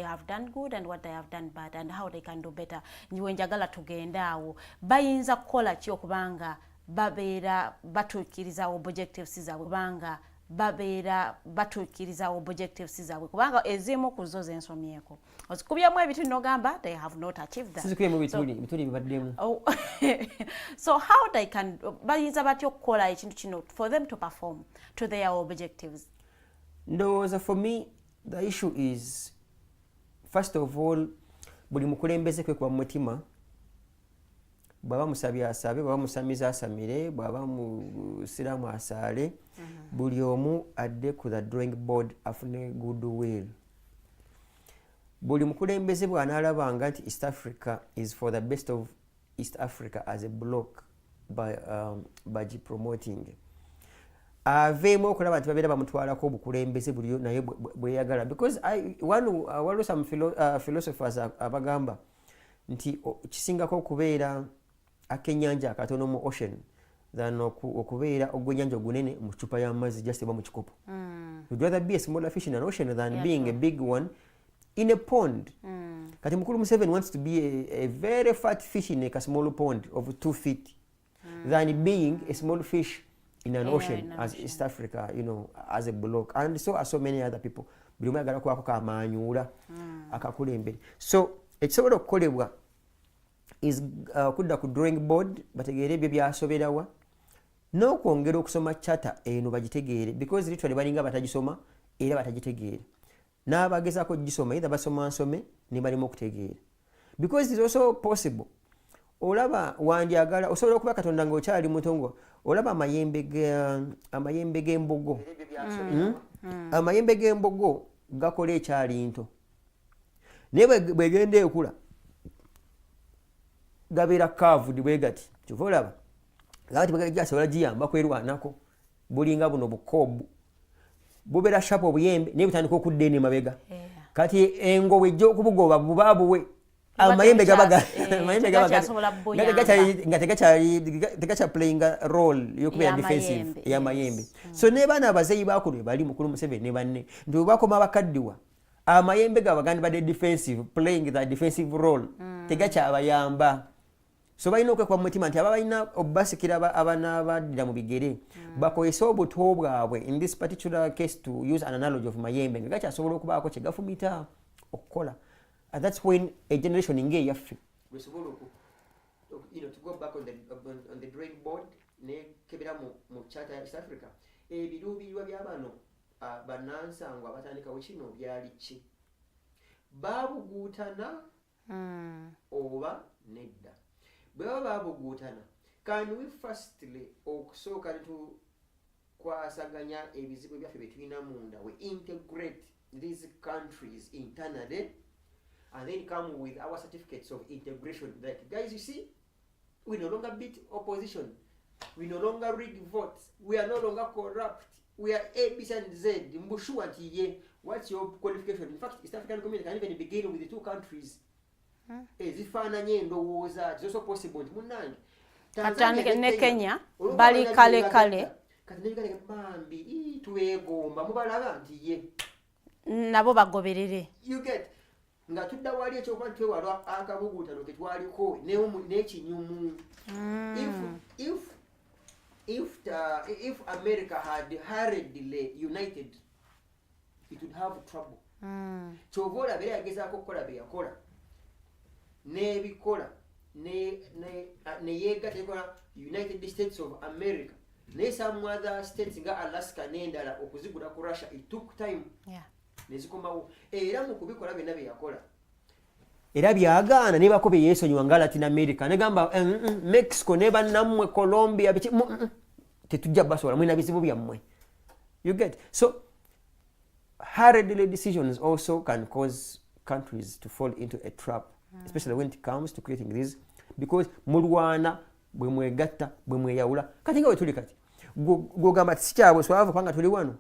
have done good and what they have done bad and how they can do better. Nyiwe njagala tugende awo bayinza kukola ki okubanga babeera batuukiriza objectives zaabwe kubanga ezimu ku zo zensomyeko ozikubyemu ebitu n'ogamba they have not achieved that. So how they can bayinza batyo okukola ekintu kino for them to perform to their objectives? Ndowooza for me the issue is first of all buli mukulembeze kwe kwa mutima bwaba musabye asabe, bwaba musamiza asamire, bwaba musiramu asaale, buli omu adde ku the drawing board afune goodwill. Buli mukulembeze bw'anaalabanga nti East Africa is for the best of East Africa as a block by promoting. Aveemu okulaba nti babeera bamutwalako obukulembeze buli naye bweyagala. Because waliwo some philosophers abagamba nti kisingako okubeera akenyanja akatono mu ocean than okubeera ogw'ennyanja ogunene mu chupa y'amazzi just eba mu kikopo. You'd rather be a smaller fish in an ocean than being a big one in a pond. Kati Mukulu Museveni wants to be a very fat fish in a small pond of 2 feet than being a small fish in an ocean as East Africa, you know, as a block. And so are so many other people. Buli omu ayagala kwako kamanyula akakulembere. So ekisobola okukolebwa is kudda ku drawing board bategeere ebyo byasoberawa n'okwongera okusoma chata eno bagitegeere because literally balinga batagisoma era batagitegeere n'abagezaako ogisoma either basoma nsome ne balima okutegeera because it is also possible olaba wandyagala osobola okuba katonda ng'okyali mutongo olaba amayembe g'embogo amayembe g'embogo gakola ekyali nto naye bwegenda ekula gabeera kaavudi bwe gati kyova olaba gati bwegasobola giyamba kwerwanako bulinga buno bukoobu bubeera shapu obuyembe naye butandika okudda eno emabega kati engo bwejja okubugoba buba buwe amayembe nga tegakya playing role yokubeera defensive y'amayembe. So ne baana abazeeyi baakulu bali Mukulu Museveni ne banne nti bakoma abakaddiwa amayembe gabagandi badde defensive playing the defensive role tegakyabayamba. So balina okwekuba mu mutima nti aba balina obasikira abaana abaddira mu bigere bakozese obuto bwabwe in this particular case to use an analogy of mayembe nga gakyasobola okubaako kye gafumita okukola. And that's when a generation inge yaffe we sobola to go back on the drawing board ne kebera mu charter ya East Africa ebiruubirirwa by'abano bannansango abatandikawo kino byali ki baabuguutana oba nedda bwe baba baabuguutana can we firstly okusooka netukwasaganya ebizibu byaffe bye tulina munda we integrate these countries internally and then come with our certificates of integration that guys you see we no longer beat opposition, we no longer rig votes, we are no longer corrupt, we are A, B, and Z. What's your qualification? In fact, East African community can even begin with the two countries. It's also possible. Tanzania, Kenya, Bali Kale. Nabo bagoberere. You get nga tudda wali ekyokuba twewalwa akabuguutano ke twaliko n'ekinyumu. If America had hurriedly united, it would have trouble. Kyova olaba era yagezaako okukola bye yakola n'ebikola neyeegatta ekola United States of America naye some other states nga Alaska n'endala okuzigula ku Russia, it took time. Nezikomawo era mu kubikola byonna bye yakola era byagaana ne bako bye yeesonyiwa nga Latin America negamba Mexico ne bannammwe Colombia tetujja basobola mwina bizibu byammwe. You get so hurried decisions also can cause countries to fall into a trap, especially when it comes to creating this, because mulwana bwe mwegatta bwe mweyawula kati nga we tuli kati gogamba sikyabwe swavu kwanga tuli wano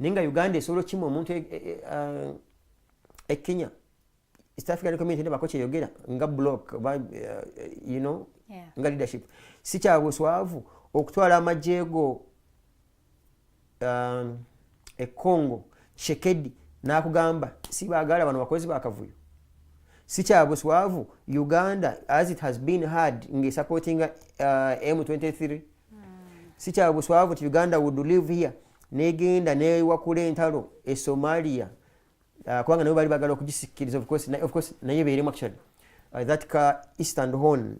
ninga Uganda esolo kimu omuntu Kenya East African community ne bakoche yogera nga block you know nga leadership sikyabwe swavu okutwala amajego Congo Shekedi nakugamba sibagala bano bakozi bakavuyo sikyabwe swavu Uganda as it has been hard nge supporting M23 sikyabwe swavu Uganda would live here negenda newakula entalo Somalia kubanga nabo bali bagala okugisikiriza of course naye beeremu actually that ka Eastern Horn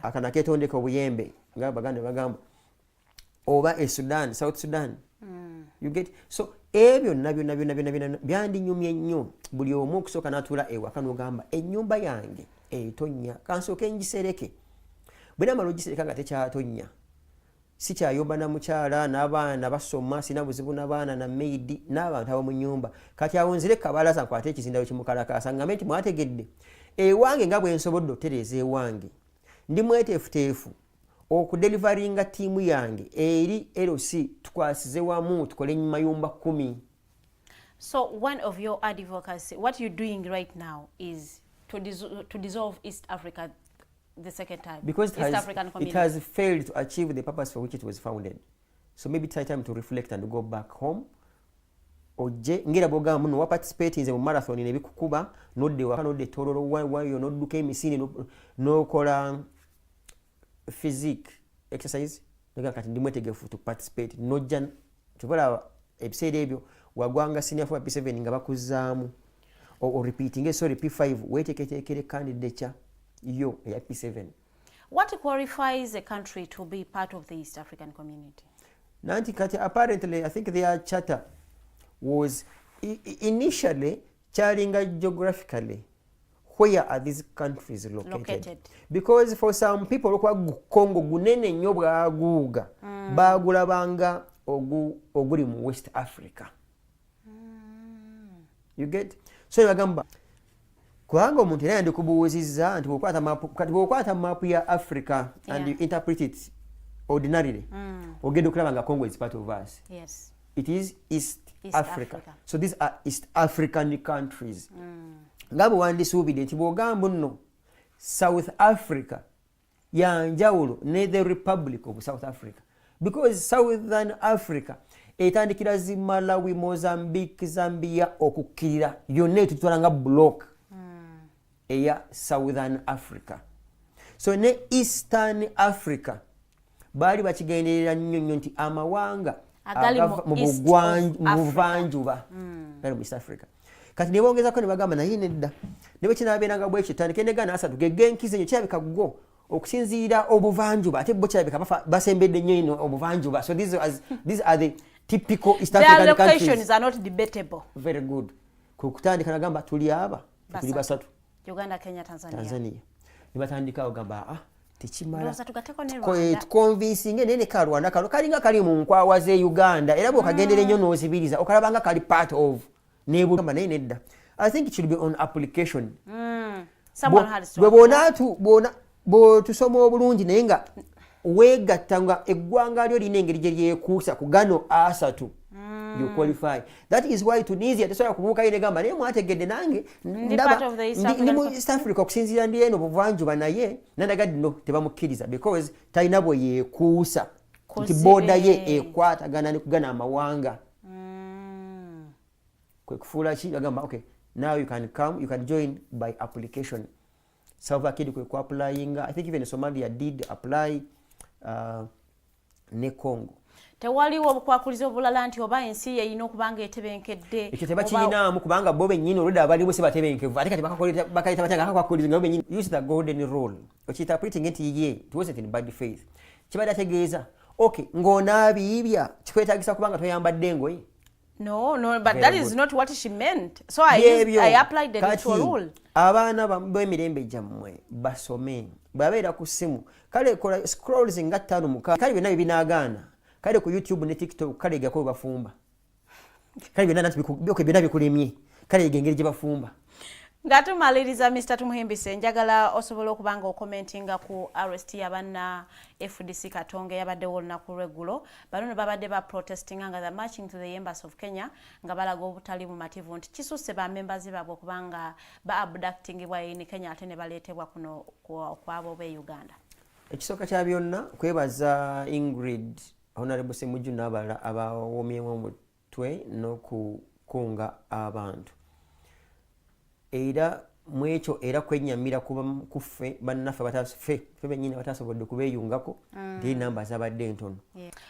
akana ketondeka obuyembe nga baganda bagamba oba Sudan, South Sudan. You get so ebyo nabyo byandinyumye nnyo buli omu okusooka n'atuula ewaka n'ogamba ennyumba yange etonnya kansooke ngisereke bwe namala ogisereka nga tekyatonya sikyayomba na mukyala n'abaana basoma sina buzibu n'abaana na maidi n'abantu abo mu nnyumba kati awo nzire kabalaza nkwate ekizindaalo kimukalakaasa ngambe nti mwategedde ewange nga bwe nsobodde otereeza ewange ndi mweteefuteefu okudelivaringa tiimu yange eri LC tukwasize wamu tukole mayumba 10. So one of your advocacy, what you're doing right now is to dissolve East Africa the second time. Because it has failed to achieve the purpose for which it was founded. So maybe it's time to reflect and go back home. Oje ngira boga muno wa participate in marathon ne bikukuba nodde waka nodde tololo wayo nodduka emisini no kola physique exercise nega kati ndimwetegefu to participate nojja tukola episode ebyo wagwanga senior for P7 nga bakuzaamu or repeating sorry P5 weteketekere candidature yo ya P7. What qualifies a country to be part of the East African community? Nanti kati apparently I think their charter was initially charting geographically where are these countries located? Because for some people Congo gunene nnyo bwaguuga bagulabanga oguli mu West Africa. You get so bagamba kubanga omuntu era yandikubuuzizza nti bw'okwata mapu ya Africa and you interpret it ordinarily ogenda okulaba nga Congo is part of us. Yes. It is East Africa. So these are East African countries. Ngabo wandisuubidde nti bw'ogamba nno South Africa yanjawulo ne the Republic of South Africa, because Southern Africa etandikira zi Malawi, Mozambique, Zambia okukkirira yonna etutwala nga block eya Southern Africa. So ne Eastern Africa baali bakigenderera nnyo nti amawanga mu buvanjuba mu East Africa. Kati ne bongezako ne bagamba naye nedda ne bwe kinaabeeranga bwe kitandike ne gana asatu gegenkize nnyo kirabika go okusinziira obuvanjuba ate bo kirabika basembedde nnyo ino obuvanjuba. So these are the typical East African countries. Their locations are not debatable. Very good. Kutandika nagamba tuli aba tuli basatu. Uganda, Kenya, Tanzania. Nibatandika ogamba tekimala. Rosa tugateko ne Rwanda. Convincing nene ka Rwanda kalinga kali mu nkwawa ze Uganda era bwokagendere nnyo n'ozibiriza okalabanga kali part of nebugamba naye nedda. I think it should be on application. Someone has to. Bo tusoma obulungi naye nga weegattanga eggwanga lyo lina engeri gye lyekuusa ku gano asatu. You qualify. That is why Tunisia tesobola kubuuka yine gamba naye mwategedde nange ndaba ndi mu East Africa okusinziira ndi eno buvanjuba naye nandagadde no tebamukkiriza because talina bwe yeekuusa nti booda ye ekwatagana ne kugana amawanga. Kwe kufuula ki bagamba okay now you can come, you can join by application. Salva Kiir kwe applying. I think even Somalia did apply ne Congo. Tewaliwo obukwakuliza obulala nti oba ensi yeyina okubanga etebenkedde. Ekyo tebakirinaamu kubanga bo bennyini oludda abalimu si batebenkevu ate kati bakayita batya akakwakuliza nga bo bennyini use the golden rule. Okiyinterpreting nti ye it wasn't in bad faith. Kibadde ategeeza okay ng'onaabiibya kikwetaagisa kubanga toyambadde engoye. No, but that is not what she meant. So I applied the neutral rule. Abaana b'emirembe gyammwe basome babeera ku ssimu kale kola scrolls nga 5 muka kale byonna binaagaana kale ku YouTube ne TikTok kale gako bafumba kale byonna nati byonna bikulemye kale engeri gye bafumba. Ngatumaliriza Mr. Tumuhimbise njagala osobola okubanga okomentinga ku arrest yabanna FDC Katonge yabaddewo olunaku lw'eggulo bano babadde ba protesting nga the marching to the embassy of Kenya nga balaga obutali bumativu nti kisusse ba members baabwe okubanga ba abducting bwa in Kenya ate ne baleetebwa kuno kwabo be Uganda. Ekisooka kya byonna kwebaza Ingrid Honorable Semujju n'abalala abawoomyemu omutwe n'okukunga abantu. Era mwekyo era kwenyamira kuba kuffe bannaffe bataffe bennyini batasobodde kubeeyungako ndi namba zabadde ntono.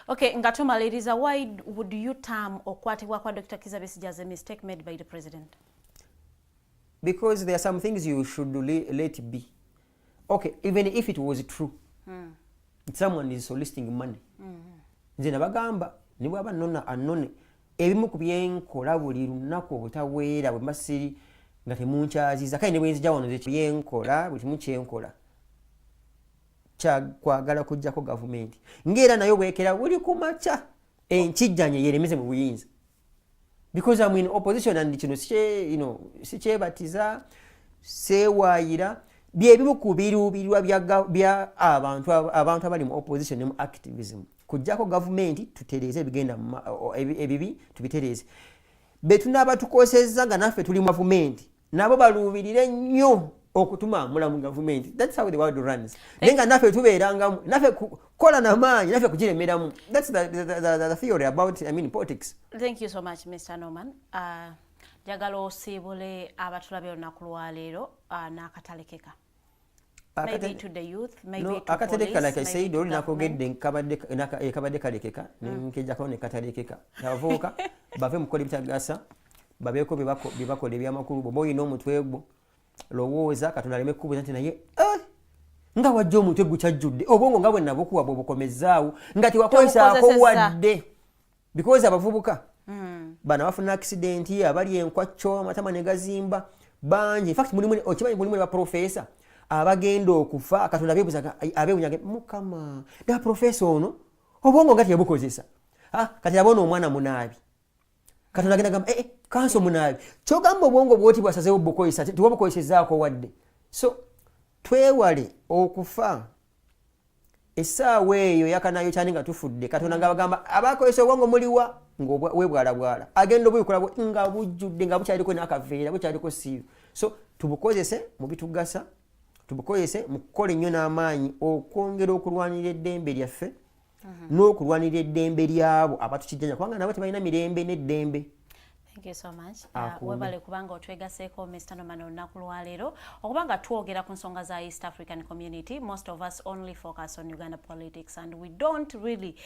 Okay, nga tumaliriza, why would you term okwatibwa kwa Dr. Kizza Besigye as a mistake made by the president? Because there are some things you should let be. Okay, even if it was true, someone is soliciting money. Nze nabagamba ne bwaba nonna anone ebimu ku byenkola buli lunaku obutaweera bwe masiri nga temunkyaziza kale ne bwenzija wano byenkola buli kimu kyenkola kwagala kujjako gavumenti ng'era nayo bwekera buli ku makya enkijjanye yeremeze mu buyinza because I'm in opposition and kino sikyebatiza sewaayira byebimu ku biruubirwa bya abantu abali mu opposition ne mu activism kujjako gavumenti tutereeze ebigenda ebibi tubitereeze betunaba tukosezza nga naffe tuli mu gavumenti nabo baluubirire nnyo okutuma mulamu gavumenti. That's how the world runs. Nenga naffe tubeerangamu naffe kola namaanyi naffe kugiremeramu. That's the theory about politics. Thank you so much Mr. Norman. Jagala osiibule abatulabye olunaku lwaleero n'akatalekeka. Maybe to the youth, maybe to akataleka police, like I said oli nakogedde kabadde kalekeka nkejjako ne katalekeka abavubuka bave mukola ebitagasa babeeko byebakola ebyamakulu bwe boyina omutwe gwo lowooza Katonda aleme kubuuza nti naye nga wajja omutwe gukyajjudde obwongo nga bwe nabukuwa bwobukomezaawo nga tiwakolesaako wadde because abavubuka bana bafuna accident abali enkwacco amatama ne gazimba bangi in fact okimanyi mulimu ne baprofesa abagenda okufa Katonda abeewunyage mukama da profesa ono obwongo nga teyabukozesa kati yabona omwana munaabi Katonda agenda gamba kanso munaabi kyogamba obwongo bwoti bwasazeewo bukozesa tiwabukozesezaako wadde. So twewale okufa essaawa eyo yakanayo kyani nga tufudde Katonda nga bagamba abakozesa obwongo muliwa ng'obwebwalabwala agenda obuyikola nga bujjudde nga bukyaliko n'akaveera bukyaliko siiru. So tubukozese mu bitugasa tubukozese mu kukola ennyo n'amaanyi okwongera okulwanirira eddembe lyaffe n'okulwanirira eddembe lyabo abatukijjanya kubanga nabo tebalina mirembe n'eddembe. Thank you so much. Akuume. Webale kubanga otwegaseeko Mr. Norman olunaku lwaleero okubanga twogera ku nsonga za East African community. Most of us only focus on Uganda politics and we don't really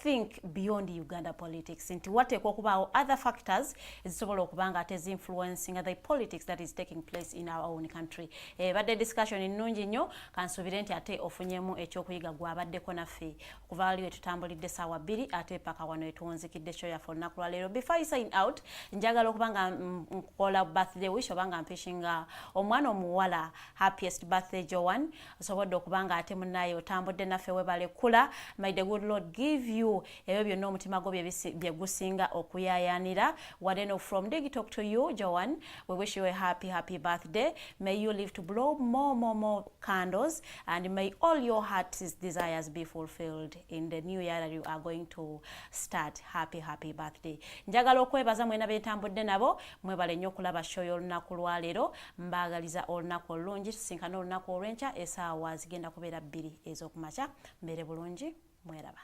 think beyond Uganda politics. Nti wateekwa okubaawo other factors ezisobola okubanga ate influencing the politics that is taking place in our own country. Badde discussion ennungi nnyo kansuubire nti ate ofunyemu ekyokuyiga gwabaddeko naffe okuva waliwo tutambulidde ssaawa 2 ate paka wano etuwunzikidde show yaffe olunaku lwaleero. Before I sign out, njagala okubanga nkola birthday wish obanga mpishinga omwana omuwala happiest birthday Joan osobodde okubanga ate munnaye otambudde naffe webale kula. May the good Lord give you ebyo byonna omutima gwo bye gusinga okuyayanira. Wadeno from Dig Talk to you Joan, we wish you a happy birthday. May you live to blow more candles and may all your heart's desires be fulfilled in the new year that you are going to start. Happy birthday. Njagala okwebaza mwena betambudde nabo mwebale nnyo okulaba show y'olunaku lwaleero. Mbaagaliza olunaku olulungi tusinkana olunaku olw'enkya essaawa zigenda kubeera 2 ez'okumakya. Mbeere bulungi mweraba.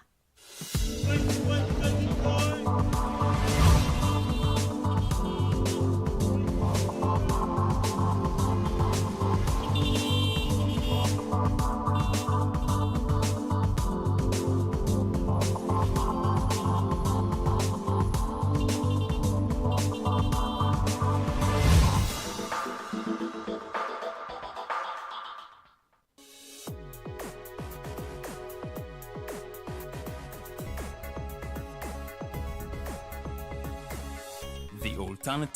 The alternative